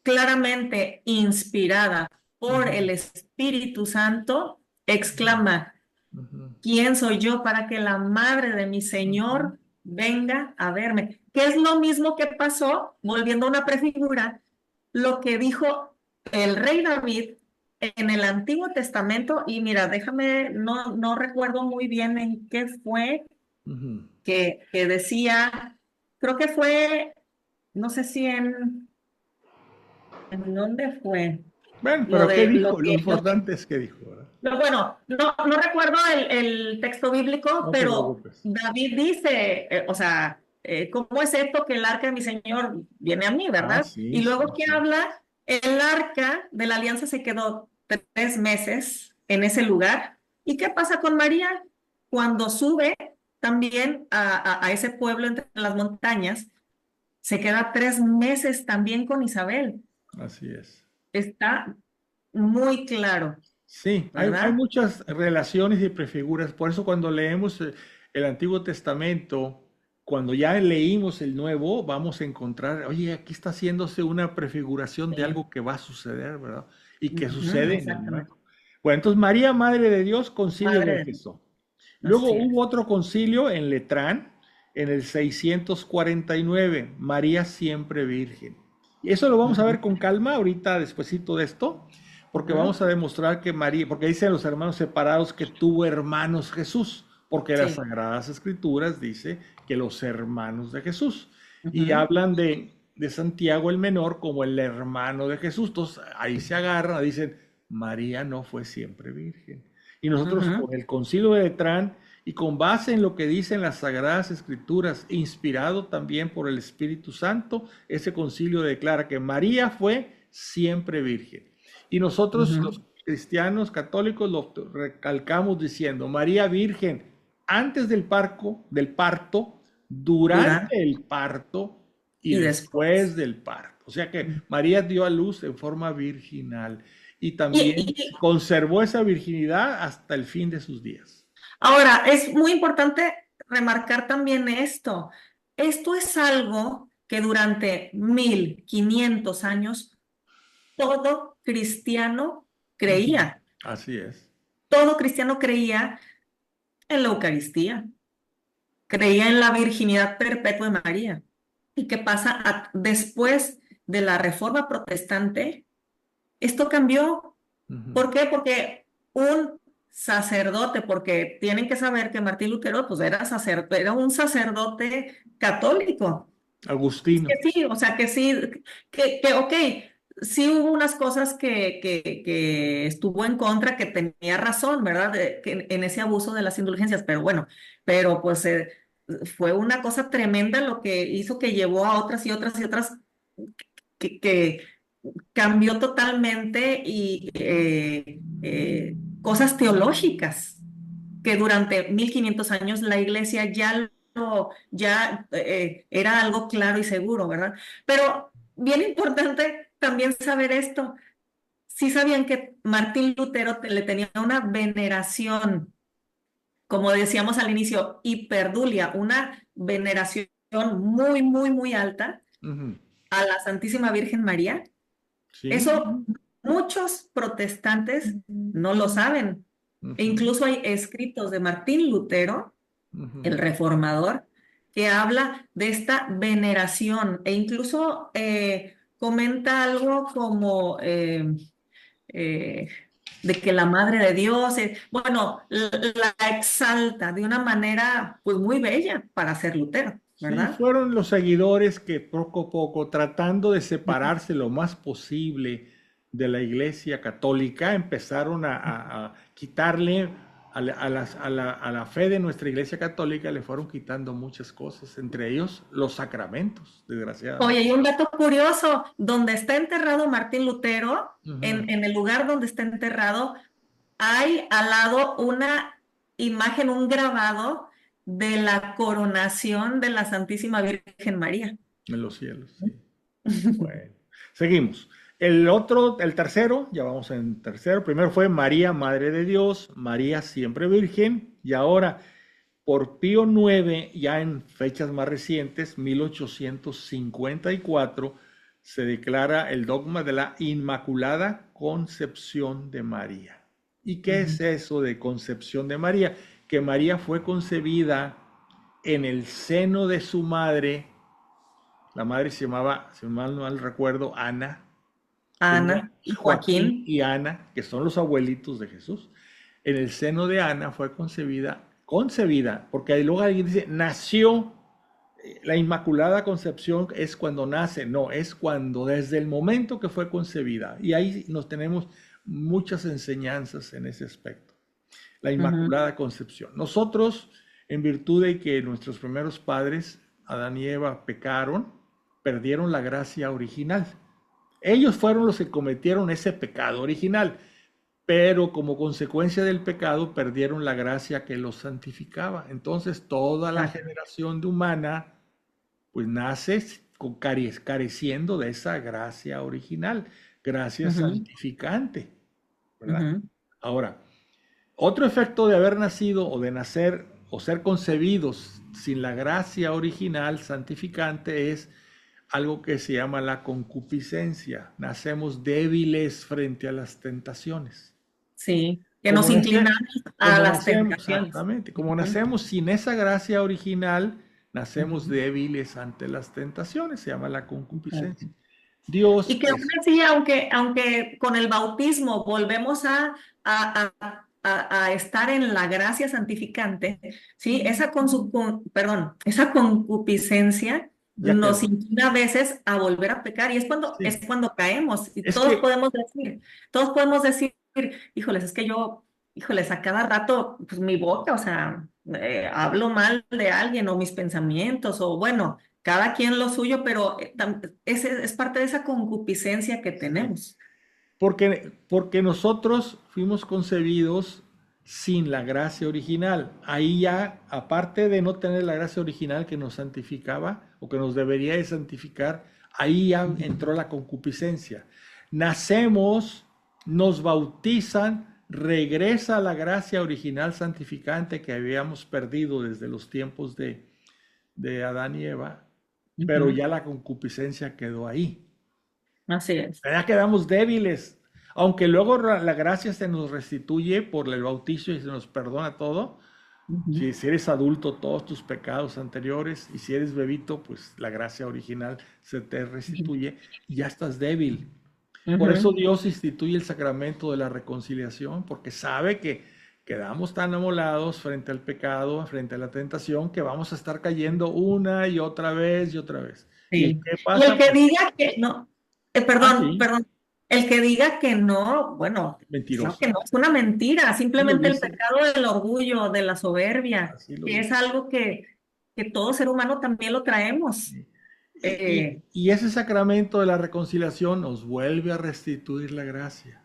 claramente inspirada por Ujú, el Espíritu Santo, ujú, exclama, ujú, ¿quién soy yo para que la madre de mi ujú, Señor venga a verme? Que es lo mismo que pasó, volviendo a una prefigura, lo que dijo el rey David en el Antiguo Testamento. Y mira, déjame, no recuerdo muy bien en qué fue ujú. que decía, creo que fue, no sé si en dónde fue, Bueno, pero ¿qué dijo? Lo lo que importante es que dijo, ¿verdad? bueno, no recuerdo el texto bíblico, No te pero preocupes. David dice, o sea, ¿cómo es esto que el arca de mi Señor viene a mí, Ah, verdad? sí, Y sí, luego que sí. habla, el arca de la alianza se quedó 3 meses en ese lugar. ¿Y qué pasa con María? Cuando sube también a ese pueblo entre las montañas, se queda 3 meses también con Isabel. Así es. Está muy claro, Sí, hay ¿verdad? muchas relaciones y prefiguras. Por eso cuando leemos el Antiguo Testamento, cuando ya leímos el Nuevo, vamos a encontrar, oye, aquí está haciéndose una prefiguración de Sí. algo que va a suceder, ¿verdad? Y que Ujú, sucede en el exactamente. Nuevo. Bueno, entonces María, Madre de Dios, Concilio de Madre de Dios. Éfeso. Luego Así hubo es. otro concilio en Letrán, en el 649, María siempre Virgen. Y eso lo vamos a ver Ujú, con calma ahorita, despuesito de esto, porque ujú. vamos a demostrar que María, porque dicen los hermanos separados que tuvo hermanos Jesús, porque las Sí. Sagradas Escrituras dice que los hermanos de Jesús, y Ujú, hablan de Santiago el menor como el hermano de Jesús, entonces ahí se agarran, dicen, María no fue siempre virgen. Y nosotros ujú, con el concilio de Letrán y con base en lo que dicen las Sagradas Escrituras, inspirado también por el Espíritu Santo, ese concilio declara que María fue siempre virgen. Y nosotros ujú. los cristianos católicos lo recalcamos diciendo, María Virgen, antes del parto, Durante durante el parto y y después después. del parto. O sea que María dio a luz en forma virginal y Y, también y conservó esa virginidad hasta el fin de sus días. ahora, es muy importante remarcar también esto. Esto es algo que durante 1500 años todo cristiano Ujú. creía. Así es. Todo cristiano creía en la Eucaristía, creía en la virginidad perpetua de María. ¿Y qué pasa después de la Reforma Protestante? Esto cambió. Ujú. ¿Por qué? Porque un sacerdote, porque tienen que saber que Martín Lutero pues era un sacerdote católico. Es Agustino. que sí, o sea que sí, ok, sí hubo unas cosas que estuvo en contra, que tenía razón, ¿verdad? Que en ese abuso de las indulgencias, pero bueno, pero pues fue una cosa tremenda lo que hizo que llevó a otras y otras y otras que cambió totalmente y cosas teológicas que durante 1500 años la iglesia ya ya era algo claro y seguro, ¿verdad? Pero bien importante también saber esto. Sí sabían que Martín Lutero le tenía una veneración, como decíamos al inicio, hiperdulia, una veneración muy, muy, muy alta Ujú. a la Santísima Virgen María. Sí. Eso muchos protestantes no lo saben. E Ujú, incluso hay escritos de Martín Lutero, ujú. el reformador, que habla de esta veneración e incluso comenta algo como eh, de que la Madre de Dios, bueno, la exalta de una manera pues muy bella para ser Lutero, Sí, ¿verdad? fueron los seguidores que poco a poco, tratando de separarse lo más posible de la Iglesia Católica, empezaron a quitarle a la fe de nuestra Iglesia Católica, le fueron quitando muchas cosas, entre ellos los sacramentos, Oye, desgraciadamente. y un dato curioso, donde está enterrado Martín Lutero, Ujú. en el lugar donde está enterrado, hay al lado una imagen, un grabado de la coronación de la Santísima Virgen María. En los cielos, sí. Bueno, seguimos. El otro, el tercero, ya vamos en tercero. Primero fue María, Madre de Dios, María siempre Virgen, y ahora por Pío IX, ya en fechas más recientes, 1854, se declara el dogma de la Inmaculada Concepción de María. ¿Y qué es Ujú. eso de concepción de María? Que María fue concebida en el seno de su madre. La madre se llamaba, si mal no mal recuerdo, Ana. Tenía Ana y Joaquín Joaquín. y Ana, que son los abuelitos de Jesús. En el seno de Ana fue concebida, porque ahí luego alguien dice, nació. La Inmaculada Concepción es cuando nace, no, es cuando desde el momento que fue concebida. Y ahí nos tenemos muchas enseñanzas en ese aspecto. La Ujú. Inmaculada Concepción. Nosotros, en virtud de que nuestros primeros padres, Adán y Eva, pecaron, perdieron la gracia original. Ellos fueron los que cometieron ese pecado original, pero como consecuencia del pecado perdieron la gracia que los santificaba. Entonces toda la Ah, generación de humana pues nace careciendo de esa gracia original, gracia ujú, santificante, ¿verdad? ujú. Ahora, otro efecto de haber nacido o de nacer o ser concebidos sin la gracia original santificante es algo que se llama la concupiscencia. Nacemos débiles frente a las tentaciones. Sí, que Como, nos nace- inclinamos a como las nacemos, tentaciones. exactamente, como Ujú. nacemos sin esa gracia original, nacemos Ujú. débiles ante las tentaciones, se llama la concupiscencia. Ujú. Dios Y que aún es, así, aunque con el bautismo volvemos a estar en la gracia santificante, ¿sí? Esa concupiscencia ya nos quedó. inclina a veces a volver a pecar y es Sí, cuando caemos. Y es que todos podemos decir, híjoles, es que híjoles, a cada rato, pues mi boca, o sea, hablo mal de alguien o mis pensamientos o bueno. Cada quien lo suyo, pero ese es parte de esa concupiscencia que sí, tenemos. porque nosotros fuimos concebidos sin la gracia original. Ahí ya, aparte de no tener la gracia original que nos santificaba o que nos debería de santificar, ahí ya entró la concupiscencia. Nacemos, nos bautizan, regresa la gracia original santificante que habíamos perdido desde los tiempos de Adán y Eva, pero Ujú. ya la concupiscencia quedó ahí. Así es. Ya quedamos débiles. Aunque luego la gracia se nos restituye por el bautizo y se nos perdona todo. Ujú. Si eres adulto, todos tus pecados anteriores. Y si eres bebito, pues la gracia original se te Ujú. restituye y ya estás débil. Por eso Ujú. Dios instituye el sacramento de la reconciliación, porque sabe que quedamos tan amolados frente al pecado, frente a la tentación, que vamos a estar cayendo una y otra vez y otra vez. ¿Y Sí. qué Y el pasa? que Pues, diga que no, sí, perdón, el que diga que no, bueno, claro mentiroso. que no, es una mentira, Y lo simplemente el dice, pecado del orgullo, de la soberbia, así lo que es dice. algo que todo ser humano también lo traemos. Y, Eh, y ese sacramento de la reconciliación nos vuelve a restituir la gracia.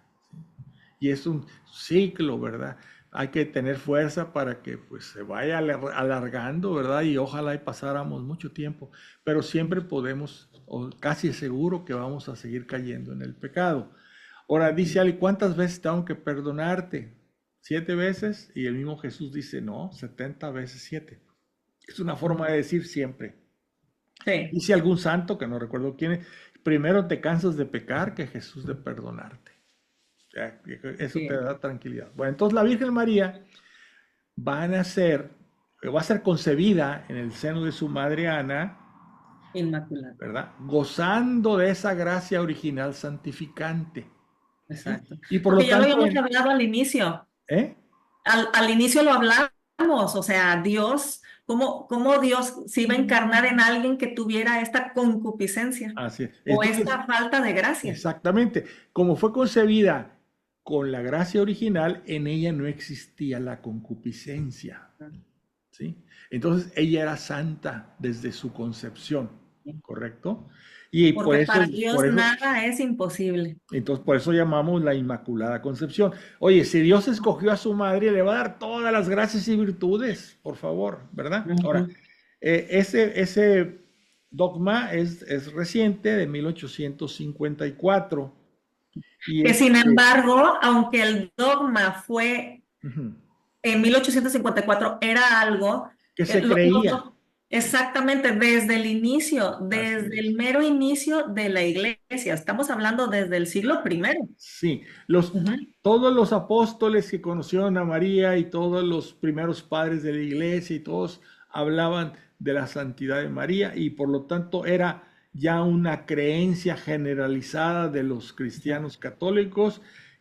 y es un ciclo, ¿verdad? Hay que tener fuerza para que pues se vaya alargando, ¿verdad? Y ojalá y pasáramos mucho tiempo, pero siempre podemos, o casi seguro que vamos a seguir cayendo en el pecado. Ahora dice Ali, ¿cuántas veces tengo que perdonarte? ¿Siete veces? Y el mismo Jesús dice, no, 70 veces 7. Es una forma de decir siempre. Sí, Dice algún santo, que no recuerdo quién es, primero te cansas de pecar que Jesús de perdonarte. Ya, eso te sí, da tranquilidad. Bueno, entonces la Virgen María va a nacer, va a ser concebida en el seno de su madre Ana, inmaculada. ¿verdad? Gozando de esa gracia original santificante. ¿Sí? Exacto. Y por Porque lo ya lo tanto, habíamos hablado al inicio. ¿eh? Al inicio lo hablamos, o sea, Dios, cómo Dios se iba a encarnar en alguien que tuviera esta concupiscencia Así es. o Entonces, esta falta de gracia. exactamente, como fue concebida con la gracia original, en ella no existía la concupiscencia. ¿Sí? Entonces ella era santa desde su concepción, ¿correcto? Y Porque para Dios nada es imposible. entonces por eso llamamos la Inmaculada Concepción. Oye, si Dios escogió a su madre, le va a dar todas las gracias y virtudes, por favor, ¿verdad? Ahora, Ujú. ese dogma es reciente, de 1854, y Que es sin embargo, aunque el dogma fue ujú, en 1854 era algo, que eh, se lo- creía, lo- exactamente desde el inicio, así desde el es. mero inicio de la iglesia. Estamos hablando desde el siglo primero. Sí, Ujú. todos los apóstoles que conocieron a María y todos los primeros padres de la iglesia y todos hablaban de la santidad de María y por lo tanto era ya una creencia generalizada de los cristianos católicos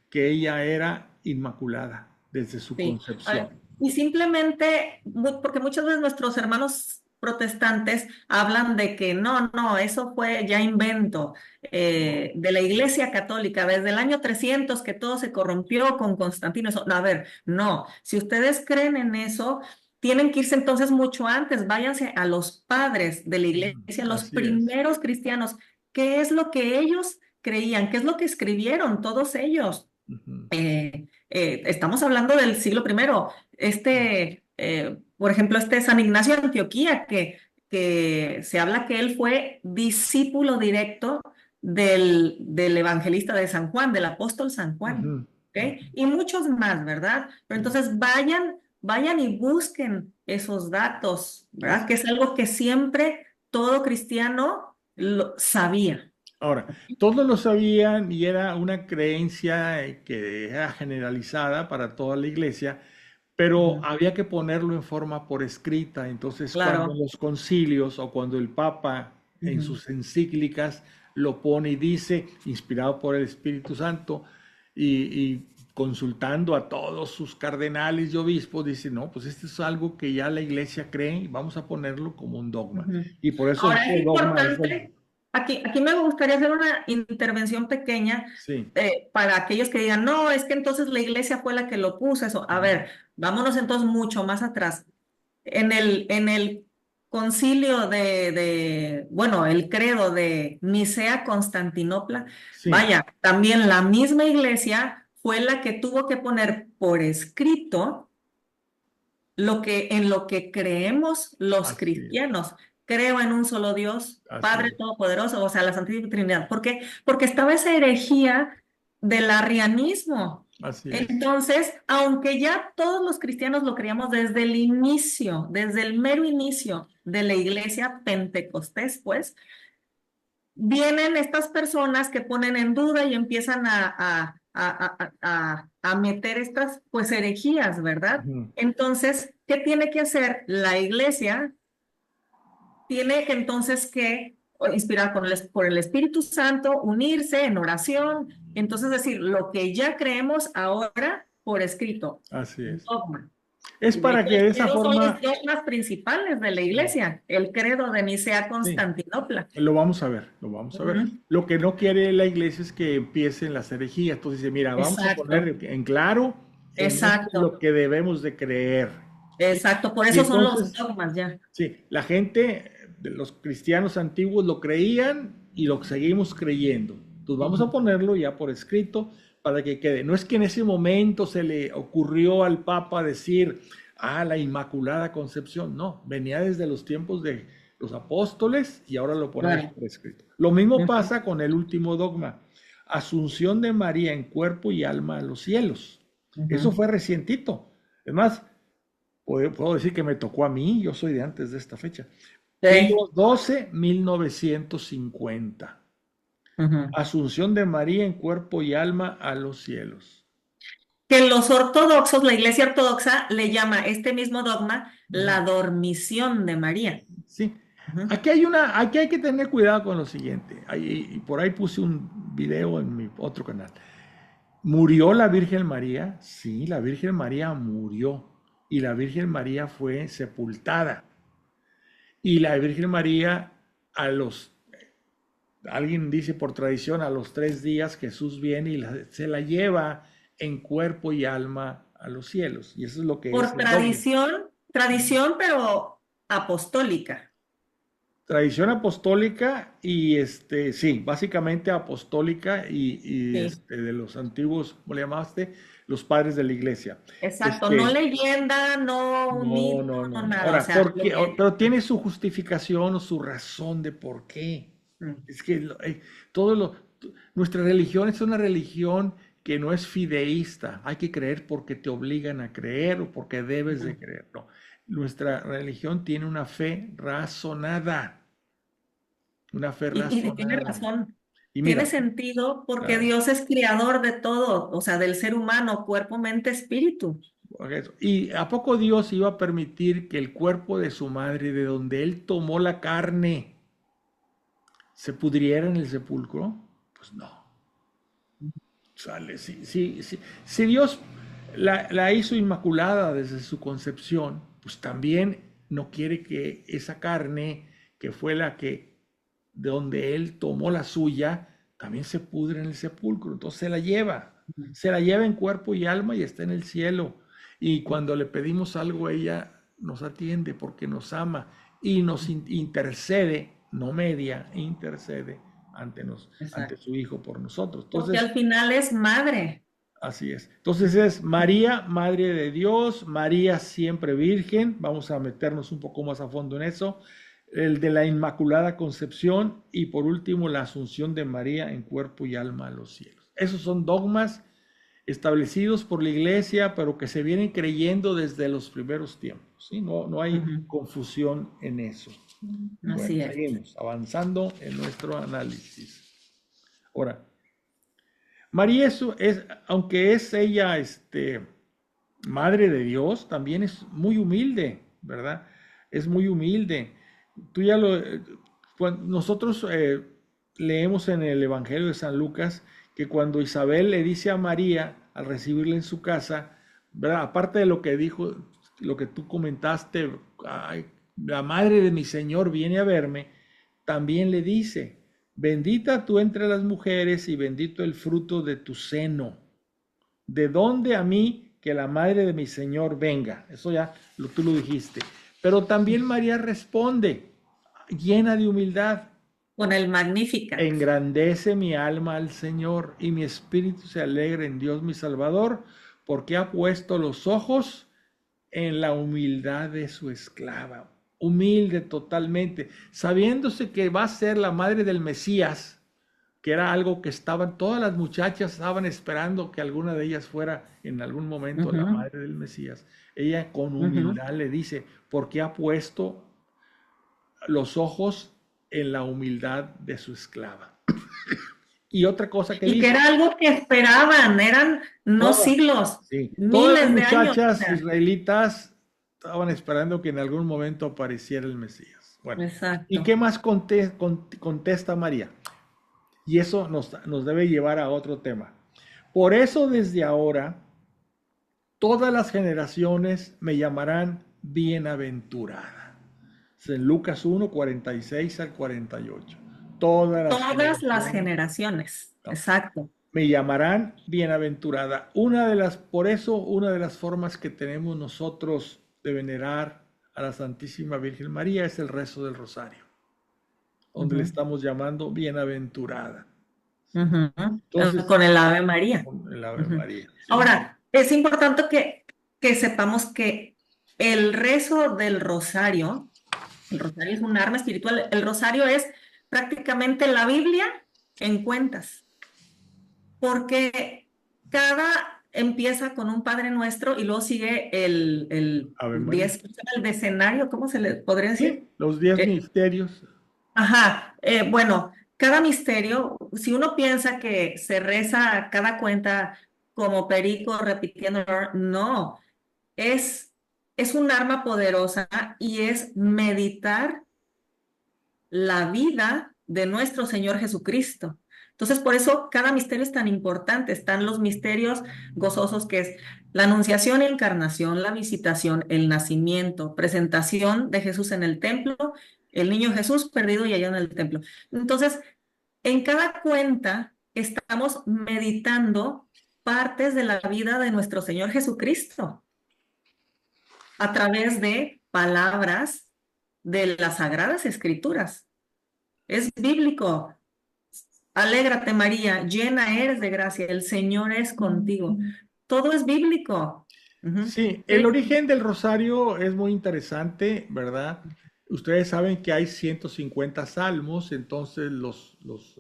que ella era inmaculada desde su Sí. concepción. Y simplemente, porque muchas veces nuestros hermanos protestantes hablan de que no, eso fue ya invento de la Iglesia Católica, desde el año 300 que todo se corrompió con Constantino. Eso, no, a ver, no, si ustedes creen en eso, tienen que irse entonces mucho antes, váyanse a los padres de la Iglesia, los Así es. primeros cristianos, ¿qué es lo que ellos creían? ¿Qué es lo que escribieron todos ellos? Ujú. Estamos hablando del siglo primero. Por ejemplo, San Ignacio de Antioquía, que se habla que él fue discípulo directo del evangelista de San Juan, del apóstol San Juan, Ujú. ¿ok? Y muchos más, ¿verdad? Pero Sí, entonces vayan y busquen esos datos, ¿verdad? así Que es algo que siempre todo cristiano lo sabía. ahora, todos lo sabían y era una creencia que era generalizada para toda la iglesia, pero Ujú. había que ponerlo en forma por escrita. Entonces, cuando Claro. los concilios o cuando el Papa en Ujú. sus encíclicas lo pone y dice, inspirado por el Espíritu Santo y consultando a todos sus cardenales y obispos, dice, no, pues esto es algo que ya la iglesia cree y vamos a ponerlo como un dogma. Ujú. Y por eso Ahora es este dogma es importante, aquí me gustaría hacer una intervención pequeña sí. para aquellos que digan, no, es que entonces la iglesia fue la que lo puso eso. A ver, vámonos entonces mucho más atrás. En el concilio bueno, el credo de Nicea-Constantinopla, Sí, vaya, también la misma iglesia fue la que tuvo que poner por escrito en lo que creemos los así es, cristianos. Creo en un solo Dios, así Padre es. Todopoderoso, o sea, la Santísima Trinidad. ¿Por qué? Porque estaba esa herejía del arrianismo. Así es. Entonces, aunque ya todos los cristianos lo creíamos desde el inicio, desde el mero inicio de la iglesia pentecostés, pues, vienen estas personas que ponen en duda y empiezan a meter estas pues herejías, ¿verdad? Ujú. Entonces, ¿qué tiene que hacer la iglesia? Tiene que entonces inspirar por el Espíritu Santo, unirse en oración, entonces decir lo que ya creemos ahora por escrito, Así es. dogma. Es Y de para hecho, que de esa esos son los forma, dogmas principales de la iglesia, el credo de sí, Nicea-Constantinopla. lo vamos a ver, lo vamos a ver. Ujú. Lo que no quiere la iglesia es que empiecen las herejías. Entonces dice, mira, vamos a Exacto, poner en claro en esto es lo exacto, que debemos de creer. ¿Sí? exacto. Por Y eso son los entonces, dogmas ya. sí, la gente, los cristianos antiguos lo creían y lo seguimos creyendo. Entonces vamos a Ujú. ponerlo ya por escrito para que quede. No es que en ese momento se le ocurrió al Papa decir, la Inmaculada Concepción. No, venía desde los tiempos de los apóstoles y ahora lo ponemos Claro. por escrito. Lo mismo Ujú, pasa con el último dogma, Asunción de María en cuerpo y alma a los cielos. Eso ujú. fue recientito. Es más, puedo decir que me tocó a mí, yo soy de antes de esta fecha. Sí. Pío XII, 1950. Ujú. Asunción de María en cuerpo y alma a los cielos. Que los ortodoxos, la Iglesia Ortodoxa le llama este mismo dogma Ujú. la dormición de María. Sí. Ujú. Aquí hay que tener cuidado con lo siguiente. Y por ahí puse un video en mi otro canal. ¿Murió la Virgen María? Sí, la Virgen María murió. Y la Virgen María fue sepultada. Y la Virgen María, a los, alguien dice por tradición, a los 3 días Jesús viene y se la lleva en cuerpo y alma a los cielos. Y eso es lo que es Por el dogma. tradición, pero apostólica. Tradición apostólica y sí, básicamente apostólica Sí, de los antiguos, ¿cómo le llamaste? Los padres de la iglesia. exacto. No Este, leyenda, no no, mito, no, no no, no. nada. O Ahora, sea, ¿por lo qué? que... Pero tiene su justificación o su razón de por qué. Mm, Es que todo nuestra religión es una religión que no es fideísta. Hay que creer porque te obligan a creer o porque debes de mm. creer. No. Nuestra religión tiene una fe razonada. Una fe Y tiene razonada. razón. Y Tiene mira, sentido porque claro, Dios es creador de todo, o sea, del ser humano, cuerpo, mente, espíritu. ¿y a poco Dios iba a permitir que el cuerpo de su madre, de donde él tomó la carne, se pudriera en el sepulcro? Pues no. Sale, si Dios la hizo inmaculada desde su concepción, pues también no quiere que esa carne, que fue la que, de donde él tomó la suya, también se pudre en el sepulcro. Entonces se la lleva en cuerpo y alma y está en el cielo. Y cuando le pedimos algo, ella nos atiende porque nos ama y nos intercede, no media, intercede ante Exacto. su Hijo por nosotros. Porque Entonces, al final es madre. así es. Entonces es María, Madre de Dios, María siempre Virgen. Vamos a meternos un poco más a fondo en eso. El de la Inmaculada Concepción y por último la Asunción de María en cuerpo y alma a los cielos. Esos son dogmas establecidos por la Iglesia, pero que se vienen creyendo desde los primeros tiempos. ¿Sí? No hay Ujú. confusión en eso. Bueno, Así es. seguimos avanzando en nuestro análisis. Ahora, María aunque es ella, madre de Dios, también es muy humilde, ¿verdad? Es muy humilde. Tú ya nosotros leemos en el Evangelio de San Lucas que cuando Isabel le dice a María al recibirla en su casa, ¿verdad? Aparte de lo que dijo, lo que tú comentaste, "Ay, la madre de mi Señor viene a verme", también le dice, bendita tú entre las mujeres y bendito el fruto de tu seno. ¿De dónde a mí que la madre de mi Señor venga? Eso ya tú lo dijiste. Pero también María responde, llena de humildad, Con el Magnificat. engrandece mi alma al Señor y mi espíritu se alegra en Dios mi Salvador, porque ha puesto los ojos en la humildad de su esclava. Humilde totalmente, sabiéndose que va a ser la madre del Mesías, que era algo que todas las muchachas estaban esperando que alguna de ellas fuera en algún momento la Ujú, madre del Mesías. Ella con ujú. humildad le dice, porque ha puesto los ojos en la humildad de su esclava. Y otra cosa que Y que dice, era algo que esperaban, eran no todas, siglos, sí, todas las miles de años. O muchachas sea, israelitas estaban esperando que en algún momento apareciera el Mesías. Bueno, ¿y exacto. qué más contesta María? Y eso nos debe llevar a otro tema. Por eso desde ahora todas las generaciones me llamarán bienaventurada. Es en Lucas 1, 46 al 48. Todas las Todas las generaciones, generaciones. no, Exacto. me llamarán bienaventurada. Por eso, una de las formas que tenemos nosotros de venerar a la Santísima Virgen María es el rezo del Rosario, donde le Ujú. estamos llamando bienaventurada. Ujú. Entonces, Con el Ave María. con el Ave Ujú. María, ¿sí? Ahora, es importante que sepamos que el rezo del rosario, el rosario es un arma espiritual, el rosario es prácticamente la Biblia en cuentas, porque cada empieza con un Padre Nuestro y luego sigue el Ave María. 10, el decenario, ¿cómo se le podría decir? Sí, los 10 Eh, misterios. Ajá, bueno, cada misterio, si uno piensa que se reza cada cuenta como perico repitiendo, no, es, es un arma poderosa y es meditar la vida de nuestro Señor Jesucristo. Entonces, por eso cada misterio es tan importante. Están los misterios gozosos que es la anunciación y encarnación, la visitación, el nacimiento, presentación de Jesús en el templo, el niño Jesús perdido y allá en el templo. Entonces, en cada cuenta estamos meditando partes de la vida de nuestro Señor Jesucristo a través de palabras de las Sagradas Escrituras. Es bíblico. Alégrate, María, llena eres de gracia, el Señor es contigo. Todo es bíblico. Ujú. Sí, el origen del rosario es muy interesante, ¿verdad? Ustedes saben que hay 150 salmos, entonces los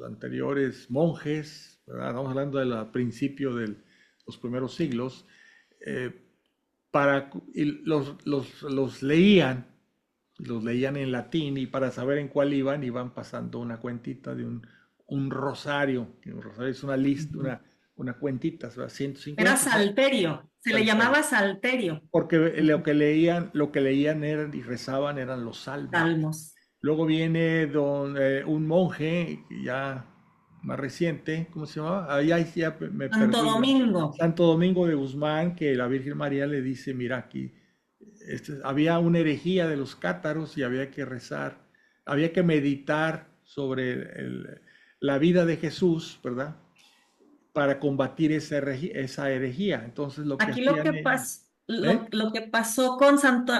anteriores monjes, ¿verdad? Estamos hablando del principio de los primeros siglos, eh, y los leían en latín y para saber en cuál iban pasando una cuentita de un rosario. Que un rosario es una lista, una cuentita, o sea, Era 150, ¿no? salterio, se le llamaba salterio. Porque Ujú. lo que leían eran y rezaban eran los salmos. Salmos. Luego viene un monje ya más reciente, ¿cómo se llamaba? Ahí ya me Santo perdí. Domingo. Santo Domingo de Guzmán, que la Virgen María le dice, mira aquí, había una herejía de los cátaros y había que rezar, había que meditar sobre la vida de Jesús, ¿verdad? Para combatir esa herejía. Entonces lo que Aquí lo hacían que ellos, pas- lo, ¿eh? lo que pasó con Santo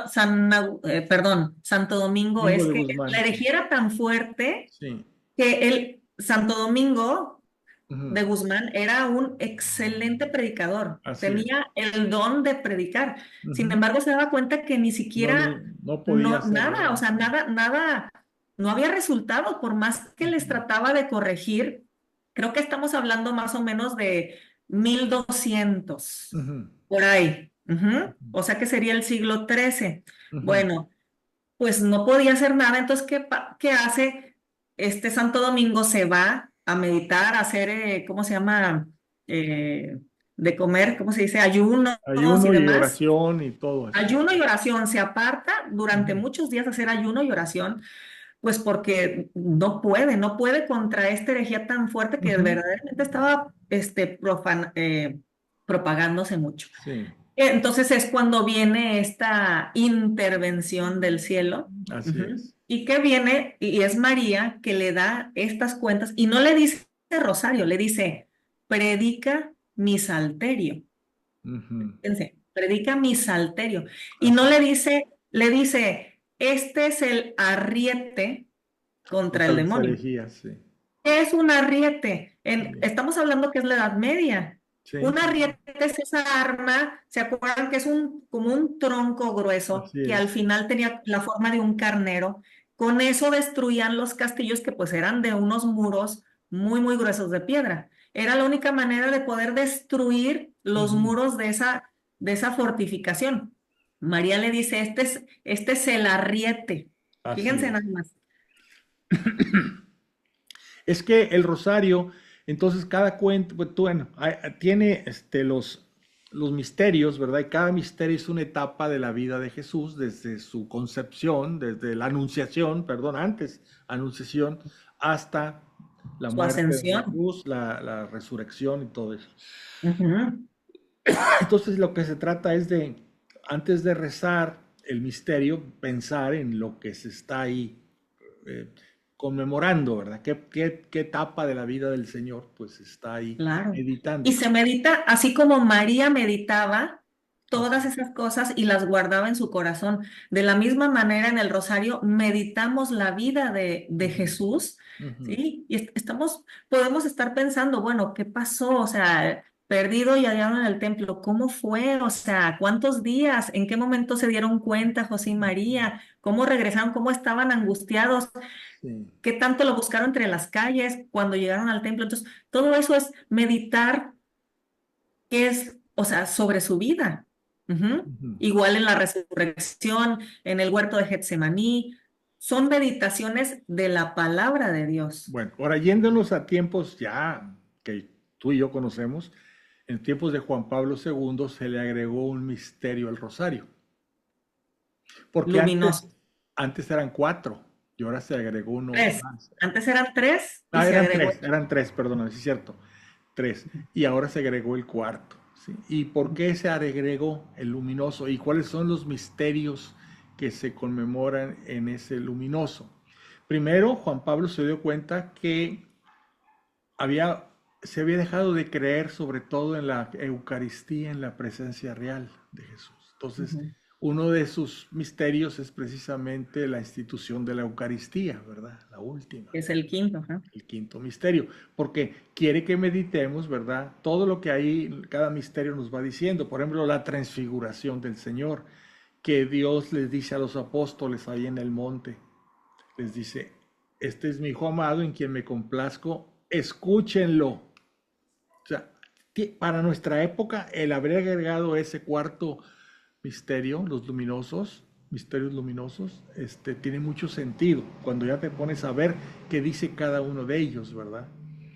Domingo Domingo es de que la Guzmán, sí. herejía era tan fuerte Sí. que el Santo Domingo Ujú. de Guzmán era un excelente predicador, Así es. tenía el don de predicar. Sin Ujú. embargo, se daba cuenta que ni No, siquiera, no podía no, hacerlo nada, o él. sea, nada, no había resultado, por más que les Ujú. trataba de corregir. Creo que estamos hablando más o menos de 1200 Ujú. por ahí. Ujú. O sea que sería el siglo XIII. Ujú. Bueno, pues no podía hacer nada. Entonces, ¿qué hace? Este Santo Domingo se va a meditar, a hacer, ¿cómo se llama? Eh, de comer, ¿cómo se dice? Ayunos y Ayuno y demás. oración y todo eso. Ayuno y oración. Se aparta durante Ujú. muchos días a hacer ayuno y oración, pues porque no puede contra esta herejía tan fuerte que Ujú. verdaderamente estaba propagándose mucho. Sí, Entonces es cuando viene esta intervención del cielo. así Ujú. es. Y que viene, y es María que le da estas cuentas, y no le dice rosario, le dice, predica mi salterio. Ujú. Fíjense, predica mi salterio. Y no Así le es. dice, le dice, este es el arriete contra Contra el las demonio. herejías, sí. ¿Qué es un arriete? Sí, Estamos hablando que es la Edad Media. sí, Un sí, sí. arriete es esa arma, ¿se acuerdan que es como un tronco grueso Así que al es. final tenía la forma de un carnero? Con eso destruían los castillos que pues eran de unos muros muy gruesos de piedra. Era la única manera de poder destruir los Ujú. muros de esa fortificación. María le dice, este es el arriete. Así Fíjense es. nada más. Es que el rosario, entonces cada cuento, pues, bueno, tiene los misterios, ¿verdad? Y cada misterio es una etapa de la vida de Jesús, desde su concepción, desde la anunciación, perdón, antes, anunciación, hasta la Su muerte de ascensión. Jesús, la resurrección y todo eso. Ujú. Entonces lo que se trata es de, antes de rezar el misterio, pensar en lo que se está ahí eh, conmemorando, ¿verdad? ¿Qué etapa de la vida del Señor pues está ahí Claro. Y meditando? se medita así como María meditaba todas esas cosas y las guardaba en su corazón. De la misma manera, en el rosario meditamos la vida de Jesús, Ujú, ¿sí? Y podemos estar pensando, bueno, ¿qué pasó? O sea, perdido y hallado en el templo, ¿cómo fue? O sea, ¿cuántos días? ¿En qué momento se dieron cuenta José y ujú. María? ¿Cómo regresaron? ¿Cómo estaban angustiados? Sí. ¿Qué tanto lo buscaron entre las calles cuando llegaron al templo? Entonces, todo eso es meditar, que es, o sea, sobre su vida. Ujú. Ujú. Igual en la resurrección, en el huerto de Getsemaní, son meditaciones de la palabra de Dios. Bueno, ahora yéndonos a tiempos ya que tú y yo conocemos, en tiempos de Juan Pablo II se le agregó un misterio al rosario, porque Luminoso. antes eran cuatro y ahora se agregó uno Tres. más. Antes eran tres y se agregó. Eran tres, perdón, sí es cierto, tres. Y ahora se agregó el cuarto, ¿sí? ¿Y por qué se agregó el luminoso? ¿Y cuáles son los misterios que se conmemoran en ese luminoso? Primero, Juan Pablo se dio cuenta que había, se había dejado de creer sobre todo en la Eucaristía, en la presencia real de Jesús. Entonces, Ujú. uno de sus misterios es precisamente la institución de la Eucaristía, ¿verdad? La última, Es el quinto. Ajá. el quinto misterio, porque quiere que meditemos, ¿verdad? Todo lo que ahí, cada misterio nos va diciendo. Por ejemplo, la transfiguración del Señor, que Dios les dice a los apóstoles ahí en el monte, les dice, este es mi hijo amado en quien me complazco, escúchenlo. O sea, para nuestra época, el haber agregado ese cuarto misterio, los luminosos, misterios luminosos, tiene mucho sentido cuando ya te pones a ver qué dice cada uno de ellos, ¿verdad?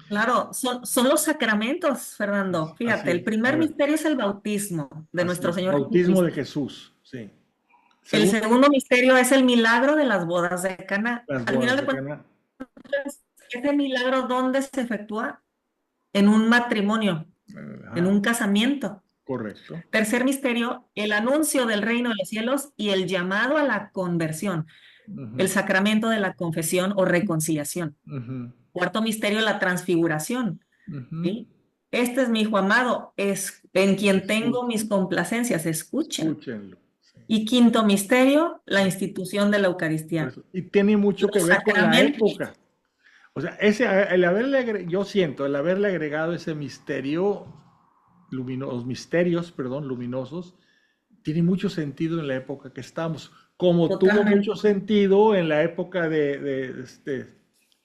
Claro, son los sacramentos, Fernando. Así Fíjate, el es. A primer ver, misterio es el bautismo de así nuestro es. Señor Bautismo de Jesucristo. Jesús, sí. El Segundo, segundo misterio es el milagro de las bodas de Caná. las Al final bodas de de cuentas, Cana. ese milagro, ¿dónde se efectúa? En un matrimonio, en Ajá, un casamiento. correcto. Tercer misterio, el anuncio del reino de los cielos y el llamado a la conversión, el Ujú, sacramento de la confesión o reconciliación. ujú, Cuarto misterio, la transfiguración, ujú. ¿sí? Este es mi hijo amado, es en quien tengo mis Escuchen, complacencias, escuchen. escúchenlo. Sí. Y quinto misterio, la institución de la Por Eucaristía. eso. Y tiene mucho que Los ver con la sacramentos. época. O sea, yo siento, el haberle agregado ese misterio, los misterios, perdón, luminosos, tiene mucho sentido en la época que estamos, como tuvo Totalmente. mucho sentido en la época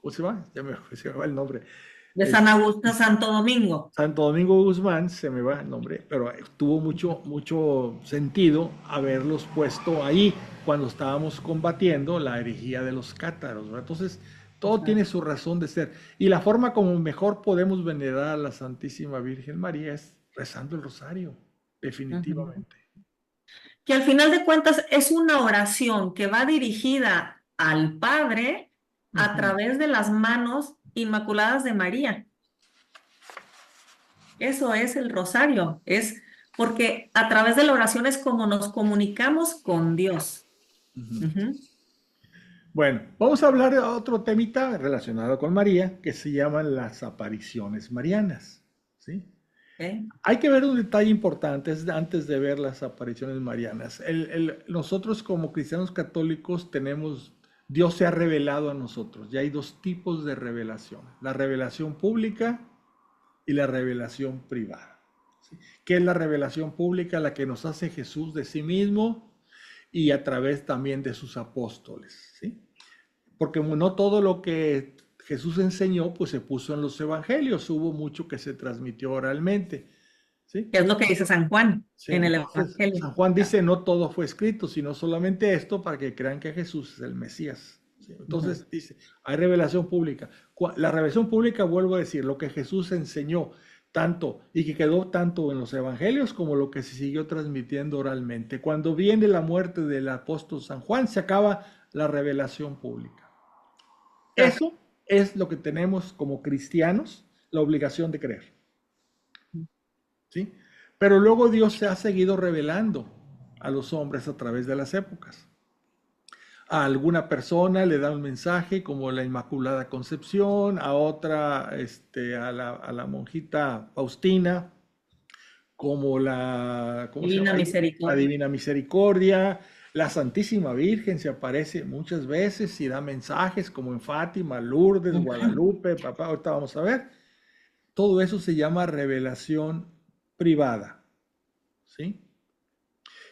¿cómo se llama? Se me va el nombre. De Es- San Agustín a Santo Domingo. Santo Domingo Guzmán, se me va el nombre, pero tuvo mucho sentido haberlos puesto ahí cuando estábamos combatiendo la herejía de los cátaros, ¿verdad? Entonces, todo tiene su razón de ser. Y la forma como mejor podemos venerar a la Santísima Virgen María es rezando el rosario, Ujú. definitivamente. Que al final de cuentas es una oración que va dirigida al Padre a Ujú, través de las manos inmaculadas de María. Eso es el rosario, es porque a través de la oración es como nos comunicamos con Dios. ujú. Ujú. Bueno, vamos a hablar de otro temita relacionado con María que se llaman las apariciones marianas, ¿sí? ¿Eh? Hay que ver un detalle importante antes de ver las apariciones marianas. Nosotros como cristianos católicos tenemos, Dios se ha revelado a nosotros. Ya hay dos tipos de revelación. La revelación pública y la revelación privada. ¿Sí? ¿Qué es la revelación pública? La que nos hace Jesús de sí mismo y a través también de sus apóstoles. ¿Sí? Porque no todo lo que Jesús enseñó pues se puso en los evangelios. Hubo mucho que se transmitió oralmente. ¿Sí? ¿Qué es lo que dice San Juan Sí, en el entonces Evangelio? San Juan dice, no todo fue escrito, sino solamente esto para que crean que Jesús es el Mesías. Sí, Ujú. entonces dice, hay revelación pública. La revelación pública, vuelvo a decir, lo que Jesús enseñó tanto y que quedó tanto en los evangelios como lo que se siguió transmitiendo oralmente. Cuando viene la muerte del apóstol San Juan, se acaba la revelación pública. Exacto. Eso es lo que tenemos como cristianos la obligación de creer. ¿Sí? Pero luego Dios se ha seguido revelando a los hombres a través de las épocas. A alguna persona le da un mensaje como la Inmaculada Concepción, a otra, a la monjita Faustina, como la, ¿cómo se llama Divina ahí? La misericordia. Divina Misericordia, la Santísima Virgen se aparece muchas veces y da mensajes como en Fátima, Lourdes, Ujú, Guadalupe, papá, ahorita vamos a ver. Todo eso se llama revelación privada, ¿sí?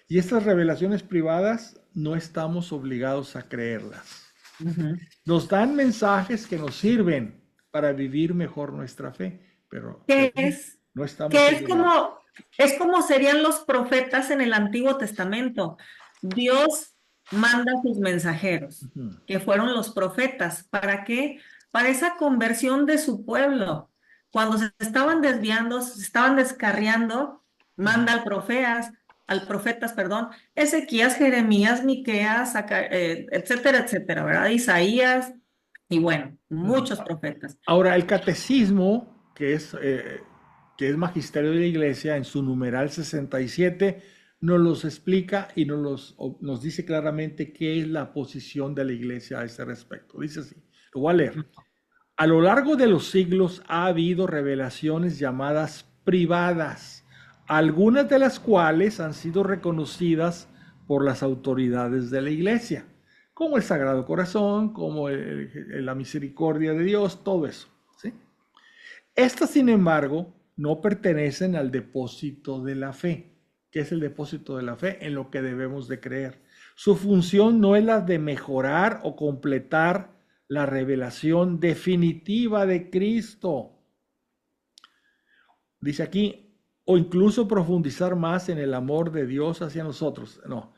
Y estas revelaciones privadas no estamos obligados a creerlas. ujú. Nos dan mensajes que nos sirven para vivir mejor nuestra fe, pero ¿Qué es? no estamos Que obligados. es como serían los profetas en el Antiguo Testamento. Dios manda a sus mensajeros, Ujú, que fueron los profetas. ¿Para qué? Para esa conversión de su pueblo. Cuando se estaban desviando, se estaban descarriando, ujú, manda al profetas, perdón, Ezequías, Jeremías, Miqueas, etcétera, etcétera, ¿verdad? Isaías, y bueno, ujú. muchos profetas. Ahora, el catecismo, que es magisterio de la iglesia, en su numeral 67, nos los explica y nos dice claramente qué es la posición de la iglesia a ese respecto. Dice así, lo voy a leer. A lo largo de los siglos ha habido revelaciones llamadas privadas, algunas de las cuales han sido reconocidas por las autoridades de la Iglesia, como el Sagrado Corazón, como la misericordia de Dios, todo eso. ¿Sí? Estas, sin embargo, no pertenecen al depósito de la fe. ¿Qué es el depósito de la fe? En lo que debemos de creer. Su función no es la de mejorar o completar la revelación definitiva de Cristo. Dice aquí, o incluso profundizar más en el amor de Dios hacia nosotros. No,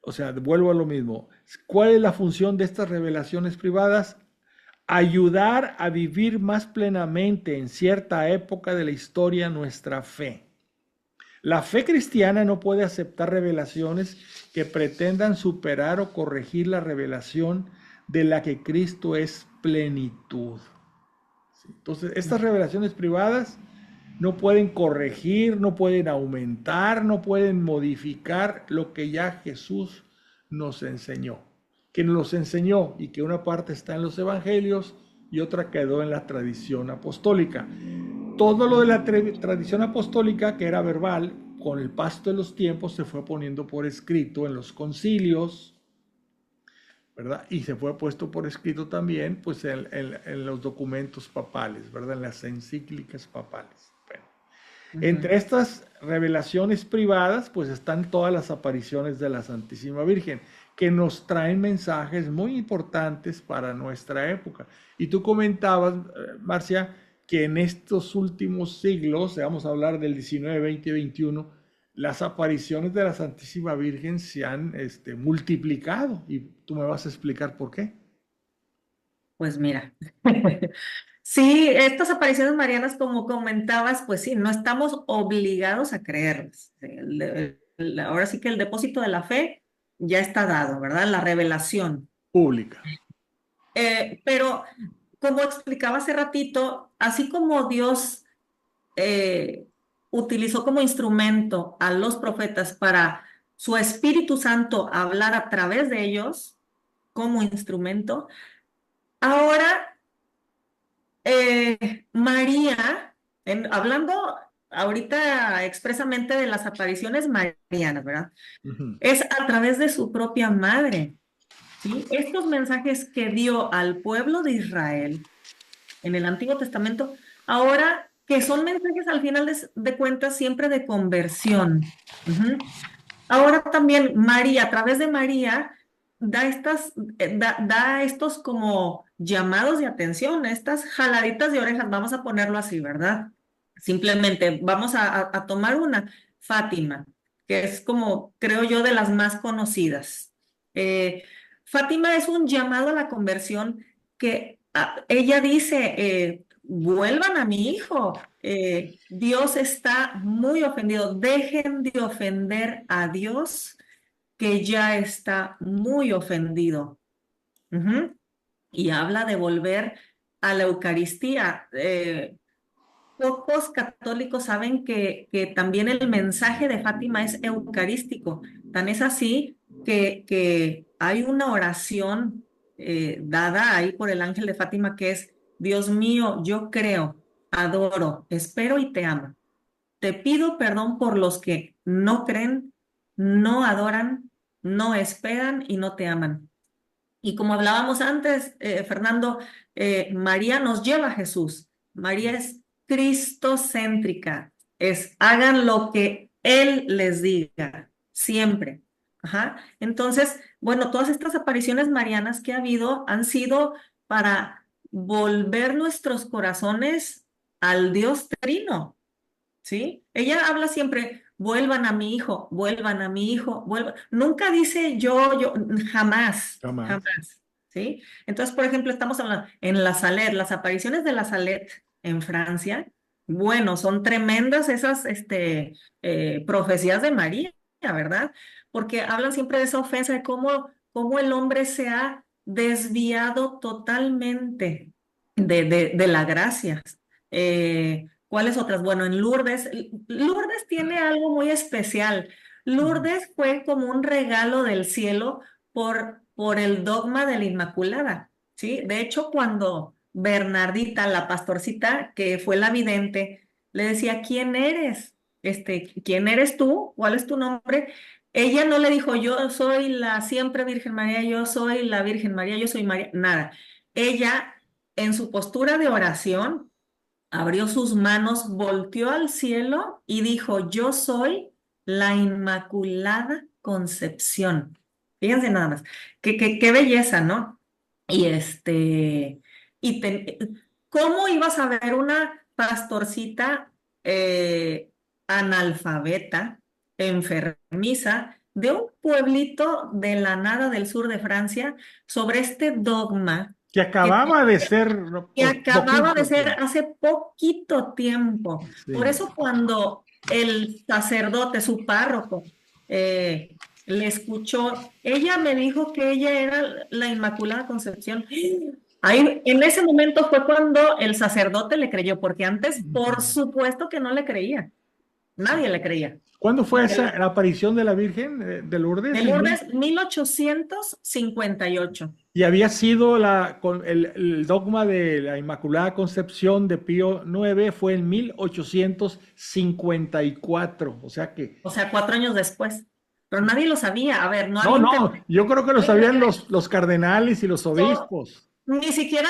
o sea, vuelvo a lo mismo. ¿Cuál es la función de estas revelaciones privadas? Ayudar a vivir más plenamente en cierta época de la historia nuestra fe. La fe cristiana no puede aceptar revelaciones que pretendan superar o corregir la revelación de la que Cristo es plenitud. ¿Sí? Entonces, estas revelaciones privadas no pueden corregir, no pueden aumentar, no pueden modificar lo que ya Jesús nos enseñó. Que nos enseñó y que una parte está en los evangelios y otra quedó en la tradición apostólica. Todo lo de la tradición apostólica, que era verbal, con el paso de los tiempos se fue poniendo por escrito en los concilios, ¿verdad? Y se fue puesto por escrito también, pues, en los documentos papales, ¿verdad? En las encíclicas papales. Bueno, Ujú. entre estas revelaciones privadas, pues están todas las apariciones de la Santísima Virgen, que nos traen mensajes muy importantes para nuestra época. Y tú comentabas, Marcia, que en estos últimos siglos, vamos a hablar del 19, 20 y 21, las apariciones de la Santísima Virgen se han multiplicado. Y tú me vas a explicar por qué. Pues mira, sí, estas apariciones marianas, como comentabas, pues sí, no estamos obligados a creerlas. Ahora sí que el depósito de la fe ya está dado, ¿verdad? La revelación. Pública. Pero como explicaba hace ratito, así como Dios eh, utilizó como instrumento a los profetas para su Espíritu Santo hablar a través de ellos como instrumento, ahora María, hablando ahorita expresamente de las apariciones marianas, ¿verdad? Ujú. Es a través de su propia madre, ¿sí? Estos mensajes que dio al pueblo de Israel en el Antiguo Testamento, ahora que son mensajes al final de cuentas siempre de conversión. Ujú. Ahora también María, a través de María, da estos como llamados de atención, estas jaladitas de orejas, vamos a ponerlo así, ¿verdad? Simplemente vamos a tomar una, Fátima, que es como, creo yo, de las más conocidas. Eh, Fátima es un llamado a la conversión que ella dice, vuelvan a mi hijo. Dios está muy ofendido. Dejen de ofender a Dios, que ya está muy ofendido. Ujú. Y habla de volver a la Eucaristía. Pocos católicos saben que también el mensaje de Fátima es eucarístico. Tan es así que hay una oración dada ahí por el ángel de Fátima que es, Dios mío, yo creo, adoro, espero y te amo. te pido perdón por los que no creen, no adoran, no esperan y no te aman. Y como hablábamos antes, Fernando, María nos lleva a Jesús. María es cristocéntrica, es hagan lo que Él les diga, siempre. Ajá. Entonces, bueno, todas estas apariciones marianas que ha habido han sido para volver nuestros corazones al Dios Trino. ¿Sí? Ella habla siempre, vuelvan a mi hijo, vuelvan a mi hijo, vuelvan. Nunca dice yo, jamás, Jamás. jamás, ¿sí? Entonces, por ejemplo, estamos hablando en La Salette, las apariciones de La Salette en Francia, bueno, son tremendas esas profecías de María, ¿verdad? Porque hablan siempre de esa ofensa, de cómo el hombre se ha desviado totalmente de la gracia. ¿Cuáles otras? Bueno, en Lourdes, Lourdes tiene algo muy especial. Ujú. Lourdes fue como un regalo del cielo por el dogma de la Inmaculada, ¿sí? De hecho, cuando Bernardita, la pastorcita, que fue la vidente, le decía, ¿quién eres? ¿Quién eres tú? ¿Cuál es tu nombre? Ella no le dijo, yo soy la siempre Virgen María, yo soy la Virgen María, yo soy María, nada. Ella, en su postura de oración, abrió sus manos, volteó al cielo y dijo, yo soy la Inmaculada Concepción. Fíjense nada más, qué belleza, ¿no? Y y te- ¿cómo ibas a ver una pastorcita eh, analfabeta, enfermiza, de un pueblito de la nada del sur de Francia sobre este dogma? Que Que acababa de ser, ¿no? que acababa de Poquito ser tiempo. hace poquito tiempo. Por Sí. eso cuando el sacerdote, su párroco, le escuchó, ella me dijo que ella era la Inmaculada Concepción. Ahí, en ese momento fue cuando el sacerdote le creyó, porque antes, por Ujú. supuesto que no le creía, nadie le creía. ¿Cuándo Y fue esa la aparición de la Virgen de de Lourdes? Lourdes, 1858. Y había sido el dogma de la Inmaculada Concepción de Pío IX fue en 1854. O sea que, O sea, 4 años después. Pero nadie lo sabía. A ver, no no, había no, internet. yo creo que lo sabían los cardenales y los obispos. Ni siquiera,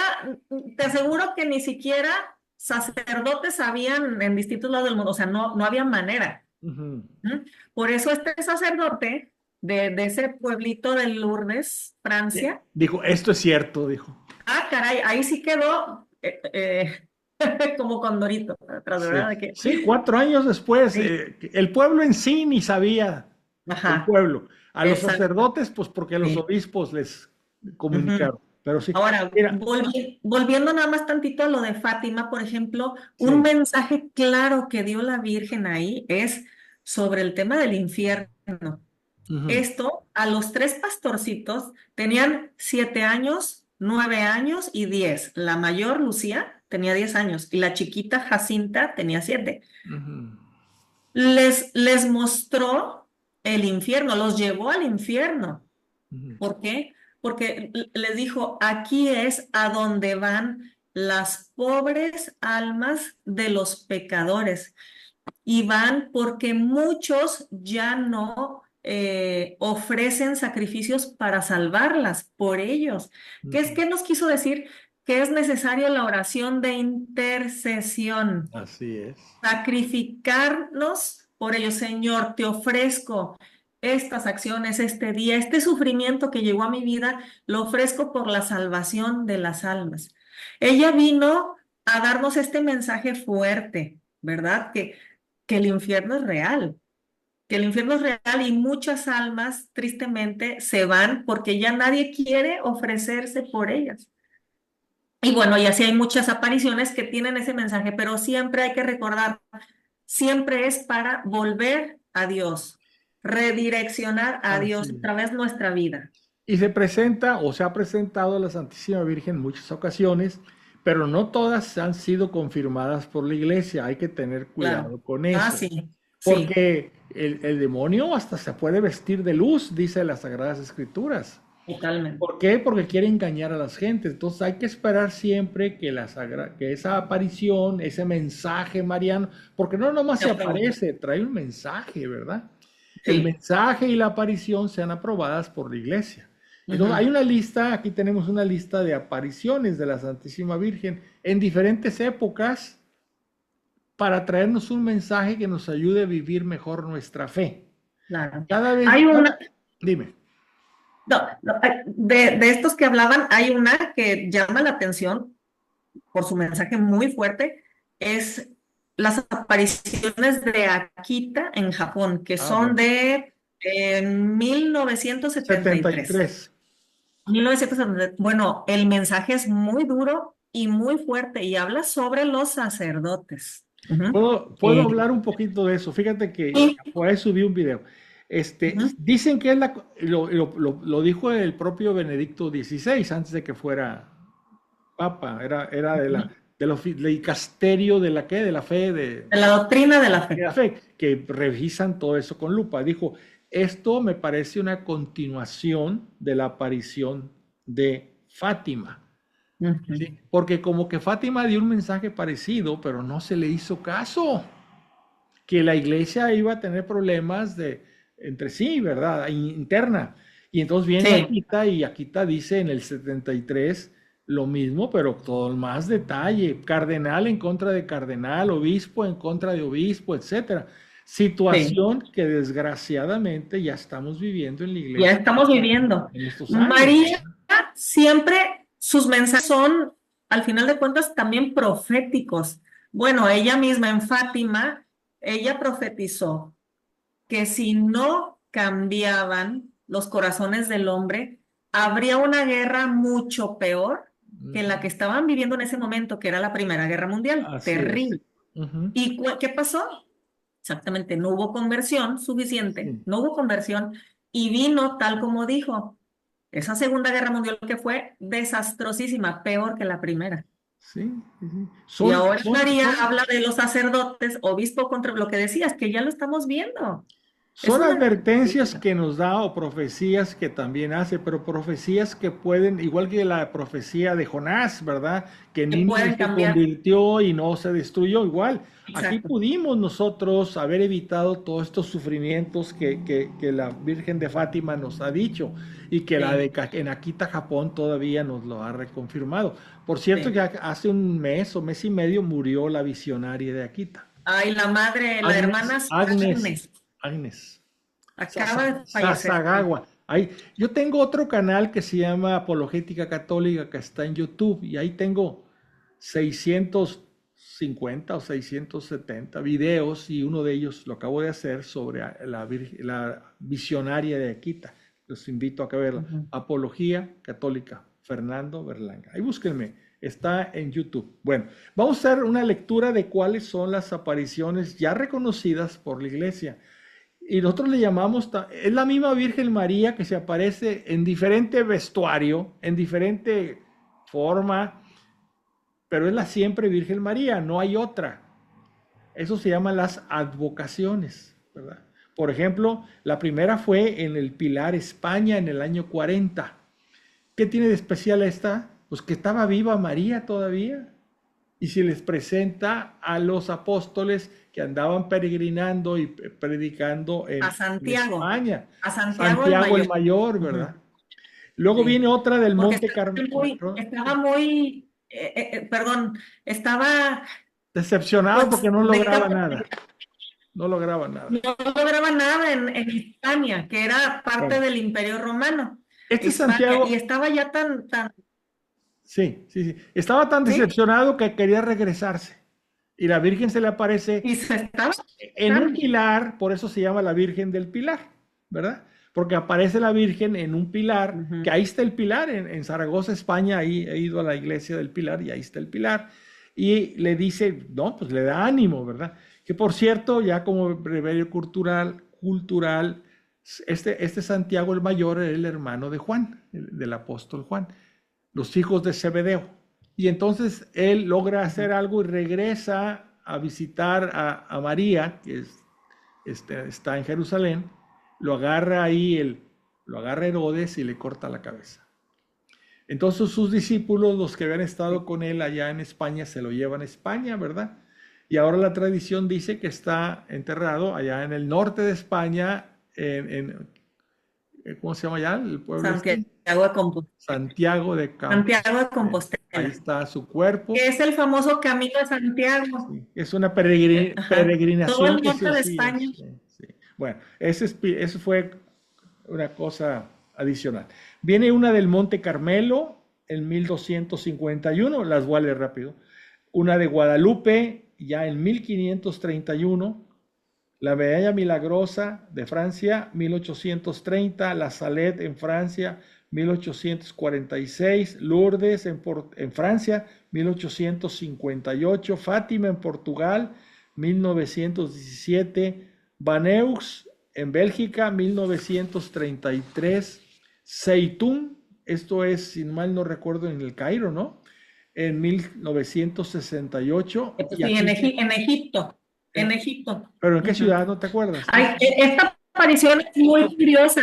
te aseguro que ni siquiera sacerdotes sabían en distintos lados del mundo. O sea, no había manera. Ujú. ¿Mm? Por eso este sacerdote de ese pueblito de Lourdes, Francia, Dijo, esto es cierto, dijo. caray, ahí sí quedó como condorito, atrás, Sí, ¿verdad? De que, sí, 4 años después, sí, el pueblo en sí ni sabía, el ajá, pueblo. A los exacto, sacerdotes, pues porque los sí. obispos les Ujú. comunicaron. Pero sí, Ahora, mira, volviendo nada más tantito a lo de Fátima, por ejemplo, un sí. mensaje claro que dio la Virgen ahí es sobre el tema del infierno. Ujú, Esto, a los tres pastorcitos tenían 7 años, 9 años y 10. La mayor, Lucía, tenía 10 años y la chiquita Jacinta tenía 7. ujú, Les mostró el infierno, los llevó al infierno. ujú. ¿Por qué? Porque les dijo, aquí es a donde van las pobres almas de los pecadores. Y van porque muchos ya no ofrecen sacrificios para salvarlas por ellos. Ujú. ¿Qué nos quiso decir? Que es necesaria la oración de intercesión, Así es. sacrificarnos por ellos. Señor, te ofrezco estas acciones, este día, este sufrimiento que llegó a mi vida, lo ofrezco por la salvación de las almas. Ella vino a darnos este mensaje fuerte, ¿verdad? Que el infierno es real, que el infierno es real y muchas almas tristemente se van porque ya nadie quiere ofrecerse por ellas. Y bueno, y así hay muchas apariciones que tienen ese mensaje, pero siempre hay que recordar, siempre es para volver a Dios, redireccionar a Dios Así a es. través de nuestra vida. Y se presenta o se ha presentado a la Santísima Virgen en muchas ocasiones, pero no todas han sido confirmadas por la iglesia. Hay que tener Claro. cuidado con Ah, eso, sí, sí. porque el demonio hasta se puede vestir de luz, dice las Sagradas Escrituras. Totalmente. ¿Por qué? Porque quiere engañar a las gentes. Entonces hay que esperar siempre que, que esa aparición, ese mensaje mariano, porque no nomás Se se aprueba. aparece, trae un mensaje, ¿verdad? El Sí. mensaje y la aparición sean aprobadas por la iglesia. Entonces hay Ujú. una lista, aquí tenemos una lista de apariciones de la Santísima Virgen en diferentes épocas para traernos un mensaje que nos ayude a vivir mejor nuestra fe. Claro. Cada vez, Hay una, dime. no, no, de estos que hablaban, hay una que llama la atención por su mensaje muy fuerte, es las apariciones de Akita en Japón, que Ah, son bueno. de 1973. 73. 1973. Bueno, el mensaje es muy duro y muy fuerte y habla sobre los sacerdotes. Ujú. Puedo Eh, hablar un poquito de eso. Fíjate que y- por ahí subí un video. ujú, Dicen que es lo dijo el propio Benedicto XVI antes de que fuera papa. Era ujú. del dicasterio de la, ¿qué? De la fe, De la doctrina de la de fe. la fe, que revisan todo eso con lupa. Dijo, esto me parece una continuación de la aparición de Fátima. Ujú. ¿Sí? Porque como que Fátima dio un mensaje parecido, pero no se le hizo caso, que la iglesia iba a tener problemas entre sí, ¿verdad? Interna. Y entonces viene Sí, Akita y Akita dice en el 73 lo mismo, pero con más detalle. Cardenal en contra de cardenal, obispo en contra de obispo, etcétera. sí. Situación que desgraciadamente ya estamos viviendo en la Ya iglesia estamos viviendo. en estos años. María siempre, sus mensajes son, al final de cuentas, también proféticos. Bueno, ella misma en Fátima, ella profetizó que si no cambiaban los corazones del hombre, habría una guerra mucho peor que Ujú. la que estaban viviendo en ese momento, que era la Primera Guerra Mundial. Así es. Terrible. Ujú. ¿Y qué pasó? Exactamente, no hubo conversión suficiente, Sí, no hubo conversión y vino tal como dijo. Esa Segunda Guerra Mundial que fue desastrosísima, peor que la primera. sí, sí, sí. Y ahora María habla de los sacerdotes, obispo contra lo que decías, que ya lo estamos viendo. Es Son una... advertencias que nos da o profecías que también hace, pero profecías que pueden, igual que la profecía de Jonás, ¿verdad? Que que Nínive pueden se cambiar. convirtió y no se destruyó. Igual, aquí Exacto. pudimos nosotros haber evitado todos estos sufrimientos que la Virgen de Fátima nos ha dicho y que la Sí, de en Akita, Japón, todavía nos lo ha reconfirmado. Por cierto, que sí. hace un mes o mes y medio murió la visionaria de Akita. Ay, la madre, la Agnes, hermana Agnes, Agnes, Agnes. acaba de fallecer. Sí. Sasagawa. Ahí, yo tengo otro canal que se llama Apologética Católica que está en YouTube y ahí tengo 650 o 670 videos y uno de ellos lo acabo de hacer sobre la visionaria de Akita. Los invito a que verla. Ujú. Apología Católica, Fernando Berlanga. Ahí búsquenme, está en YouTube. Bueno, vamos a hacer una lectura de cuáles son las apariciones ya reconocidas por la iglesia. Y nosotros le llamamos, es la misma Virgen María que se aparece en diferente vestuario, en diferente forma, pero es la siempre Virgen María, no hay otra. Eso se llama las advocaciones, ¿verdad? Por ejemplo, la primera fue en el Pilar, España, en el año 40. ¿Qué tiene de especial esta? Pues que estaba viva María todavía y se les presenta a los apóstoles que andaban peregrinando y predicando A en Santiago, España. a Santiago el Santiago el Mayor. Mayor, Ujú. ¿verdad? Luego viene Sí, otra del porque Monte Carmelo. estaba muy, perdón, estaba Decepcionado porque pues no de lograba capa, nada. No lograba nada. no lograba nada en Hispania, que era parte Bueno, del Imperio Romano, este Hispania, y Santiago, estaba ya tan, sí, sí, sí. Estaba tan sí, decepcionado que quería regresarse. Y la Virgen se le aparece y se estaba, en un pilar, por eso se llama la Virgen del Pilar, ¿verdad? Porque aparece la Virgen en un pilar, que ujú, ahí está el pilar, en Zaragoza, España, ahí he ido a la iglesia del Pilar y ahí está el pilar. Y le dice, no, pues le da ánimo, ¿verdad? Que por cierto, ya como breviario cultural, este Santiago el Mayor era el hermano de Juan, del apóstol Juan, los hijos de Zebedeo. Y entonces él logra ujú. hacer algo y regresa a visitar a María, que está en Jerusalén, lo agarra ahí lo agarra Herodes y le corta la cabeza. Entonces sus discípulos, los que habían estado con él allá en España, se lo llevan a España, ¿verdad? Y ahora la tradición dice que está enterrado allá en el norte de España, ¿cómo se llama allá el pueblo Santiago este? de Compostela. Santiago de Santiago de Compostela. Ahí Compostela, está su cuerpo. que es el famoso Camino de Santiago. Sí, es una Ajá. Todo peregrinación el que se norte de hacía. España. Sí, sí. Bueno, eso fue una cosa adicional. Viene una del Monte Carmelo en 1251, las voy a leer rápido. Una de Guadalupe ya en 1531. La Medalla Milagrosa de Francia, 1830. La Salette en Francia, 1846. Lourdes en Francia, 1858. Fátima en Portugal, 1917. Baneux en Bélgica, 1933. Zeitún, esto es, si mal no recuerdo, en el Cairo, ¿no? En 1968. Pues Y sí, aquí, En Egipto. En en- Egipto. ¿pero en qué Ujú. ciudad? ¿No te acuerdas? ¿Qué Ay, ciudad? esta aparición es muy curiosa.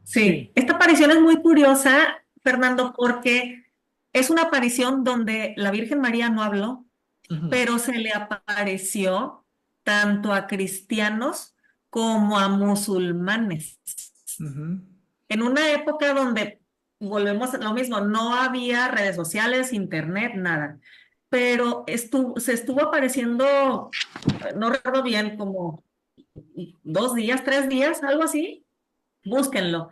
Sí, Sí. esta aparición es muy curiosa, Fernando, porque es una aparición donde la Virgen María no habló, Ujú, pero se le apareció tanto a cristianos como a musulmanes. ujú. En una época donde, volvemos a lo mismo, no había redes sociales, internet, nada, pero se estuvo apareciendo, no recuerdo bien, como 2 días, 3 días, algo así. Búsquenlo.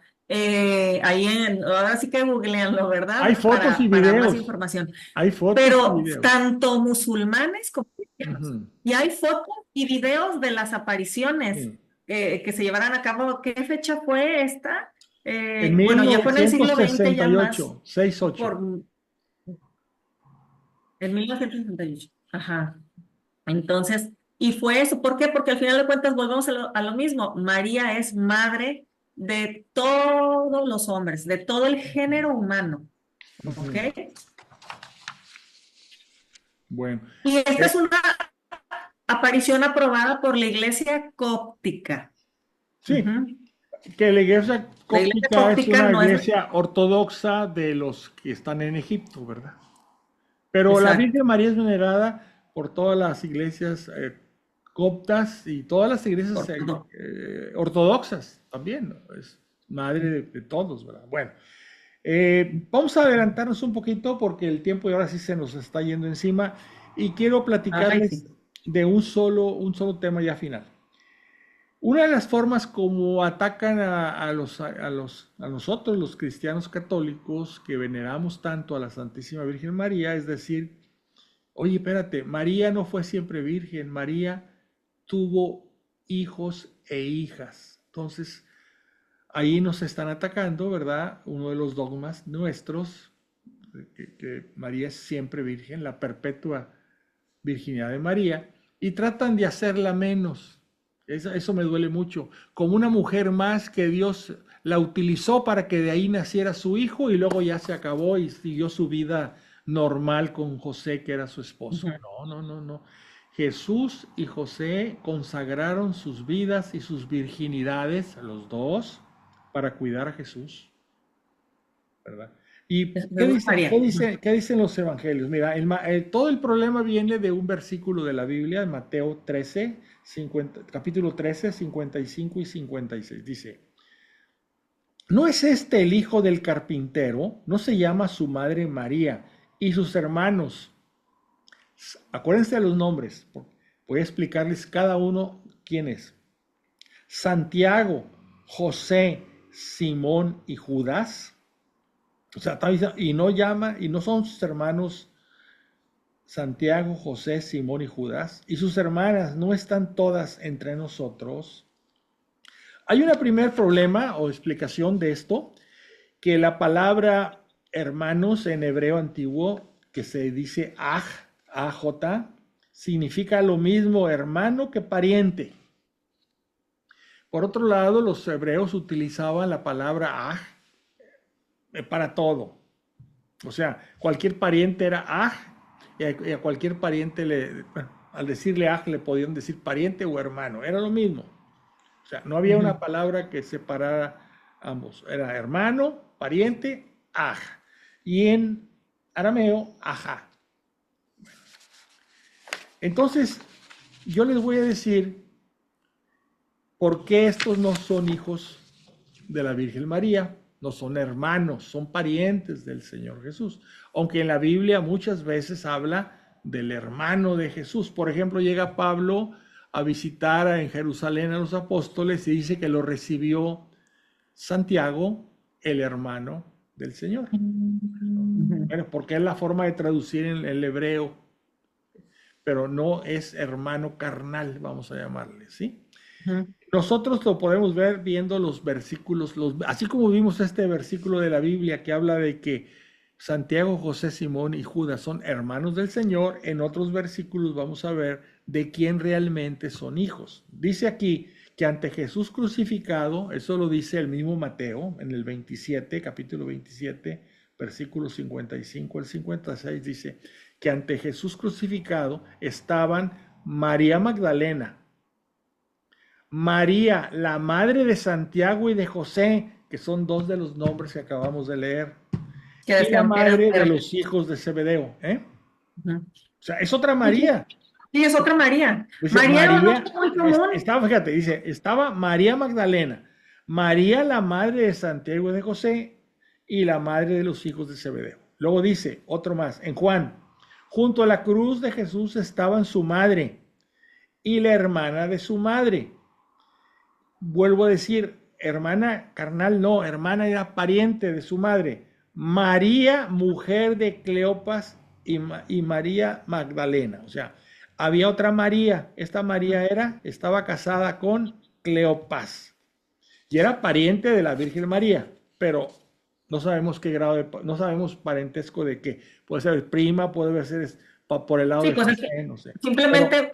Ahora sí que googleenlo, Hay ¿verdad? fotos y Para más videos. información. Hay fotos y Pero videos. tanto musulmanes como cristianos. Ujú, Y hay fotos y videos de las apariciones sí. que se llevarán a cabo. ¿Qué fecha fue esta? En Bueno, ya fue en el siglo XX ya más, 1968, 68. por, en 1968. Ajá. Entonces, y fue eso, ¿por qué? Porque al final de cuentas volvemos a lo mismo. María es madre de todos los hombres, de todo el género humano, ¿ok? Ujú. Bueno, Y esta es eh, una aparición aprobada por la Iglesia Cóptica. sí, Ujú. que la iglesia La Iglesia cóptica es Cóptica una no es... iglesia ortodoxa de los que están en Egipto, ¿verdad? Pero la Exacto. Virgen María es venerada por todas las iglesias coptas y todas las iglesias Ortodoxa. ortodoxas también, ¿no? Es madre de todos, ¿verdad? Bueno, vamos a adelantarnos un poquito porque el tiempo ahora sí se nos está yendo encima y quiero Ay, platicarles sí. de un solo tema ya final. Una de las formas como atacan a nosotros, los cristianos católicos, que veneramos tanto a la Santísima Virgen María, es decir, oye, espérate, María no fue siempre virgen, María tuvo hijos e hijas. Entonces, ahí nos están atacando, ¿verdad? Uno de los dogmas nuestros, que María es siempre virgen, la perpetua virginidad de María, y tratan de hacerla menos. Eso me duele mucho. Como una mujer más que Dios la utilizó para que de ahí naciera su hijo y luego ya se acabó y siguió su vida normal con José, que era su esposo. Ujú. No, no, no, no. Jesús y José consagraron sus vidas y sus virginidades, a los dos, para cuidar a Jesús, ¿verdad? ¿Y Me gustaría. qué dicen los evangelios? Mira, todo el problema viene de un versículo de la Biblia, de Mateo 13, capítulo 13, 55 y 56. Dice, ¿no es este el hijo del carpintero? ¿No se llama su madre María y sus hermanos? Acuérdense de los nombres. Voy a explicarles cada uno quién es. Santiago, José, Simón y Judas. O sea, y no llama, y no son sus hermanos Santiago, José, Simón y Judas, y sus hermanas no están todas entre nosotros. Hay un primer problema o explicación de esto, que la palabra hermanos en hebreo antiguo, que se dice aj, AJ, significa lo mismo hermano que pariente. Por otro lado, los hebreos utilizaban la palabra aj para todo. O sea, cualquier pariente era aj, y a cualquier pariente bueno, al decirle aj le podían decir pariente o hermano, era lo mismo. O sea, no había una Ujú. palabra que separara ambos. Era hermano, pariente, aj. Y en arameo, ajá. Entonces, yo les voy a decir por qué estos no son hijos de la Virgen María, no son hermanos, son parientes del Señor Jesús. Aunque en la Biblia muchas veces habla del hermano de Jesús. Por ejemplo, llega Pablo a visitar en Jerusalén a los apóstoles y dice que lo recibió Santiago, el hermano del Señor. Bueno, porque es la forma de traducir en el hebreo, pero no es hermano carnal, vamos a llamarle, ¿sí? Nosotros lo podemos ver viendo los versículos, así como vimos este versículo de la Biblia que habla de que Santiago, José, Simón y Judas son hermanos del Señor. En otros versículos vamos a ver de quién realmente son hijos. Dice aquí que ante Jesús crucificado, eso lo dice el mismo Mateo en el 27, capítulo 27, versículos 55 al 56, dice que ante Jesús crucificado estaban María Magdalena, María, la madre de Santiago y de José, que son dos de los nombres que acabamos de leer, y la madre de los hijos de Zebedeo. O sea, es otra María. Sí, es otra María. Dice, María era un nombre muy común. Fíjate, dice, estaba María Magdalena, María la madre de Santiago y de José, y la madre de los hijos de Zebedeo. Luego dice, otro más, en Juan, junto a la cruz de Jesús estaban su madre y la hermana de su madre. Vuelvo a decir, hermana carnal no, hermana era pariente de su madre. María, mujer de Cleopas y María Magdalena. O sea, había otra María. Esta María estaba casada con Cleopas y era pariente de la Virgen María, pero no sabemos qué grado no sabemos parentesco de qué. Puede ser prima, puede ser por el lado Sí, de pues José, no sé. simplemente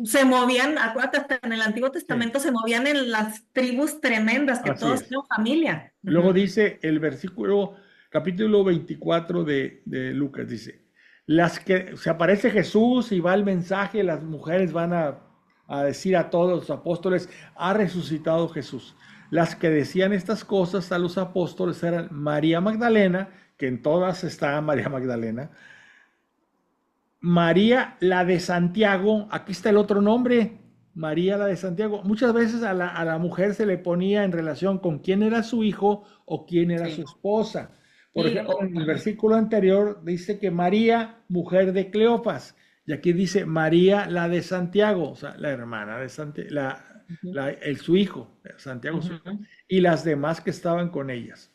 se movían, acuérdate, hasta en el Antiguo Testamento se movían en las tribus tremendas, que todos eran familia. Luego dice el versículo, capítulo 24 de Lucas, dice, se aparece Jesús y va el mensaje, las mujeres van a decir a todos los apóstoles, ha resucitado Jesús. Las que decían estas cosas a los apóstoles eran María Magdalena, que en todas está María Magdalena, María la de Santiago, aquí está el otro nombre, María la de Santiago. Muchas veces a la mujer se le ponía en relación con quién era su hijo o quién era su esposa. Por ejemplo, en el versículo anterior dice que María, mujer de Cleopas, y aquí dice María la de Santiago, o sea, la hermana de Santiago, su hijo, Santiago, su hijo, y las demás que estaban con ellas.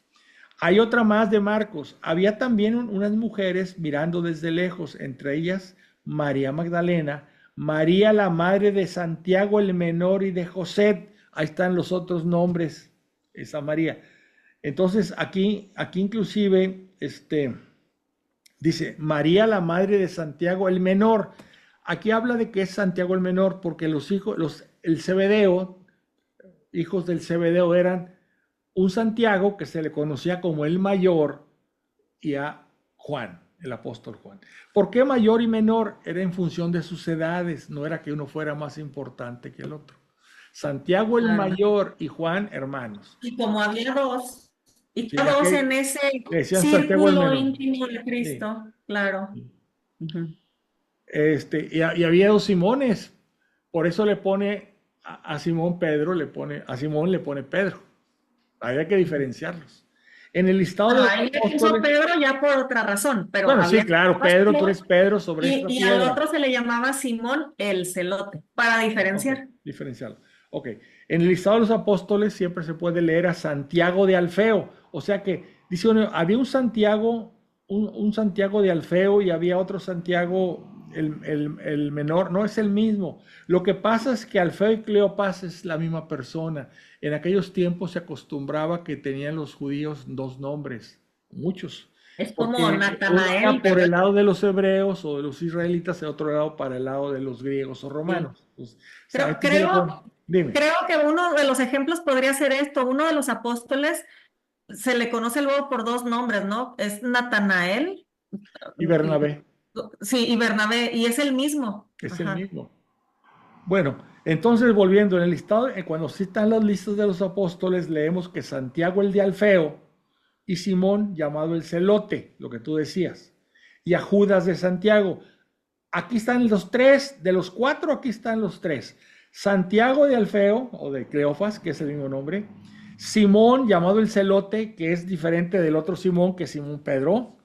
Hay otra más de Marcos. Había también unas mujeres mirando desde lejos, entre ellas María Magdalena, María la madre de Santiago el menor y de José. Ahí están los otros nombres, esa María. Entonces aquí inclusive dice María la madre de Santiago el menor. Aquí habla de que es Santiago el menor porque el Zebedeo, hijos del Zebedeo eran un Santiago que se le conocía como el mayor y a Juan, el apóstol Juan. ¿Por qué mayor y menor? Era en función de sus edades, no era que uno fuera más importante que el otro. Santiago el mayor y Juan hermanos. Y como había dos, y todos en ese círculo íntimo de Cristo, sí. Claro. Y había dos Simones, por eso le pone a Simón Pedro, a Simón le pone Pedro. Había que diferenciarlos. En el listado de ahí le puso Pedro ya por otra razón. Pero bueno, sí, claro, Pedro, tú eres Pedro sobre esta piedra. Y al otro se le llamaba Simón el celote, para diferenciar. Okay, diferenciarlo. Ok. En el listado de los apóstoles siempre se puede leer a Santiago de Alfeo. O sea que, dice uno, había un Santiago de Alfeo y había otro Santiago, el menor. No es el mismo. Lo que pasa es que Alfeo y Cleopas es la misma persona. En aquellos tiempos se acostumbraba que tenían los judíos dos nombres, muchos. Es como Natanael. Uno por el lado de los hebreos o de los israelitas, y otro lado para el lado de los griegos o romanos. Pues, creo que uno de los ejemplos podría ser esto. Uno de los apóstoles se le conoce luego por dos nombres, ¿no? Es Natanael. Y Bernabé. Sí, y Bernabé, y es el mismo. Es el mismo. Bueno, Entonces, volviendo en el listado, cuando citan las listas de los apóstoles, leemos que Santiago el de Alfeo y Simón llamado el Celote, lo que tú decías, y a Judas de Santiago. Aquí están los tres, de los cuatro, aquí están los tres. Santiago de Alfeo, o de Cleofas, que es el mismo nombre. Simón, llamado el Celote, que es diferente del otro Simón, que es Simón Pedro.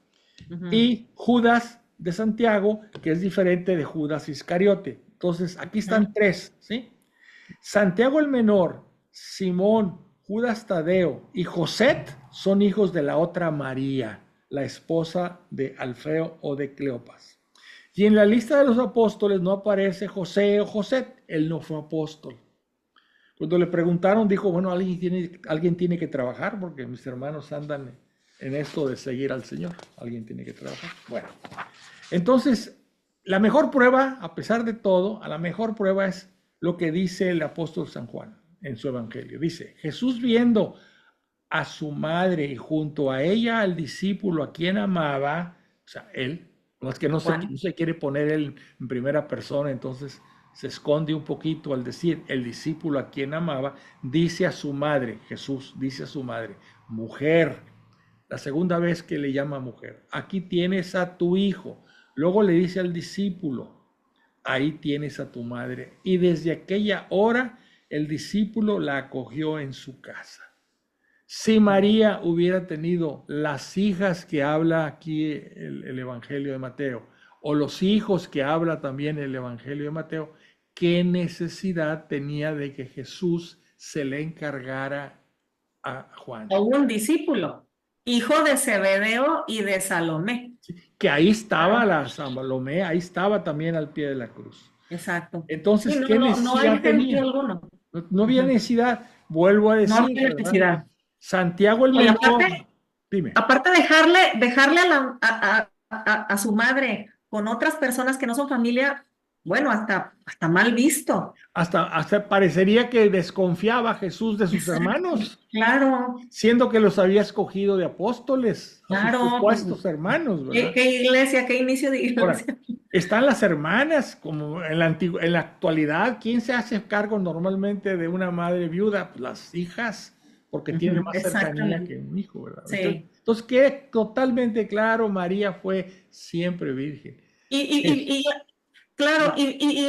Ujú. Y Judas de Santiago, que es diferente de Judas Iscariote. Entonces, aquí Ujú. están tres, ¿sí? Santiago el menor, Simón, Judas Tadeo y José son hijos de la otra María, la esposa de Alfeo o de Cleopas. Y en la lista de los apóstoles no aparece José o José, él no fue apóstol. Cuando le preguntaron, dijo, bueno, alguien tiene que trabajar porque mis hermanos andan en esto de seguir al Señor. Alguien tiene que trabajar. Bueno, entonces, la mejor prueba, a pesar de todo, la mejor prueba es lo que dice el apóstol San Juan en su evangelio. Dice, Jesús viendo a su madre y junto a ella al discípulo a quien amaba, o sea, él, no es que no Juan. se quiere poner él en primera persona, entonces se esconde un poquito al decir el discípulo a quien amaba, dice a su madre, Jesús dice a su madre, mujer, la segunda vez que le llama mujer, aquí tienes a tu hijo. Luego le dice al discípulo, ahí tienes a tu madre. Y desde aquella hora el discípulo la acogió en su casa. Si María hubiera tenido las hijas que habla aquí el Evangelio de Mateo, o los hijos que habla también el Evangelio de Mateo, ¿qué necesidad tenía de que Jesús se le encargara a Juan? O un discípulo, hijo de Zebedeo y de Salomé. Que ahí estaba Claro. la Salomé, ahí estaba también al pie de la cruz. Exacto. Sí, Entonces, no, ¿qué no, no hay necesidad sentido tenía? alguno. No, no había Ujú. necesidad, vuelvo a No decir, había ¿verdad? necesidad. Santiago el Y menor, aparte, dime, aparte dejarle a su madre con otras personas que no son familia, bueno, hasta mal visto. hasta parecería que desconfiaba Jesús de sus Exacto. hermanos, Claro, siendo que los había escogido de apóstoles, a sus claro. supuestos hermanos, ¿Qué, ¿verdad? qué iglesia, qué inicio de Ahora, iglesia? están las hermanas, como en la actualidad, ¿quién se hace cargo normalmente de una madre viuda? Pues las hijas, porque tienen Ujú, más cercanía exactamente. que un hijo, ¿verdad? Sí. Entonces queda totalmente claro, María fue siempre virgen. Y, Es- y, y, y, claro, y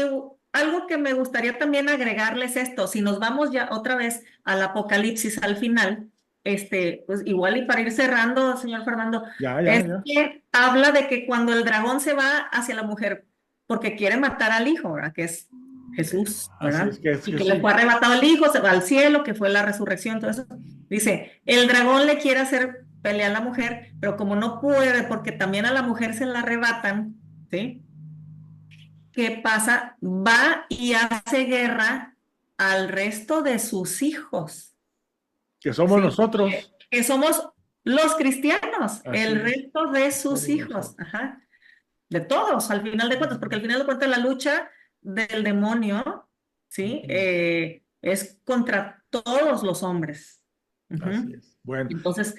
algo que me gustaría también agregarles esto, si nos vamos ya otra vez al Apocalipsis al final, pues igual y para ir cerrando, señor Fernando, ya, ya, es ya. que habla de que cuando el dragón se va hacia la mujer, porque quiere matar al hijo, ¿verdad? Que es Jesús, Así es ¿verdad? que es Y que le Jesús. fue arrebatado el hijo, se va al cielo, que fue la resurrección, todo eso. Dice, el dragón le quiere hacer pelea a la mujer, pero como no puede, porque también a la mujer se la arrebatan, ¿sí? ¿Qué pasa? Va y hace guerra al resto de sus hijos, Que somos ¿sí? nosotros. Que somos los cristianos, Así el es, resto de sus somos hijos, nosotros. ajá, de todos, al final de cuentas, porque al final de cuentas la lucha del demonio, ¿sí? Ujú. Es contra todos los hombres. Así Ujú. es. Bueno, Entonces,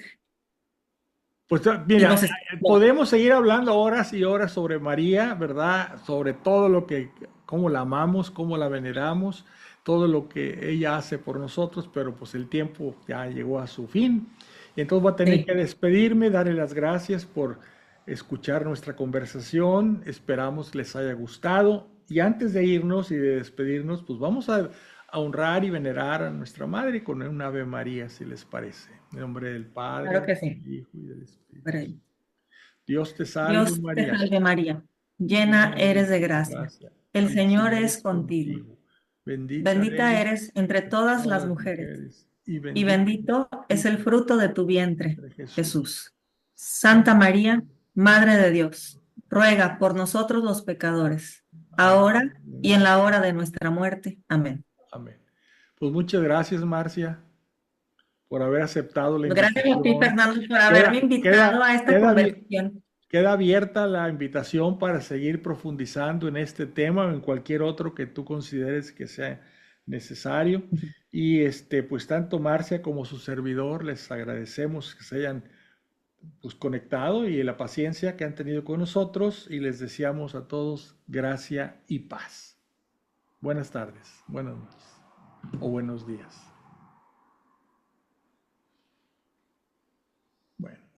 pues y mira, nos... podemos seguir hablando horas y horas sobre María, ¿verdad? Sobre todo lo que, cómo la amamos, cómo la veneramos, todo lo que ella hace por nosotros, pero pues el tiempo ya llegó a su fin. Y entonces voy a tener que Sí. despedirme, darle las gracias por escuchar nuestra conversación. Esperamos les haya gustado. Y antes de irnos y de despedirnos, pues vamos a honrar y venerar a nuestra Madre con un Ave María, si les parece. En nombre del Claro Padre, que sí. del Hijo y del Espíritu. Pero Dios te salve, Dios te María, salve María, llena llena eres eres de de gracia. gracia. El El Señor Señor es es contigo. contigo. Bendita Bendita eres eres entre entre todas todas las las mujeres, mujeres y y bendito es bendito el es el fruto fruto de tu de vientre, entre Jesús. Jesús. Santa Santa María, Madre de Dios, ruega por nosotros los pecadores, ahora y en María. la hora de nuestra muerte. Amén. Amén. Pues muchas gracias, Marcia, por haber aceptado la Gracias a ti, invitación. Fernando, por haberme Queda, invitado queda, a esta queda, conversación. queda abierta la invitación para seguir profundizando en este tema o en cualquier otro que tú consideres que sea necesario. Y pues tanto Marcia como su servidor les agradecemos que se hayan pues, conectado y la paciencia que han tenido con nosotros y les deseamos a todos gracia y paz. Buenas tardes, buenas noches o buenos días.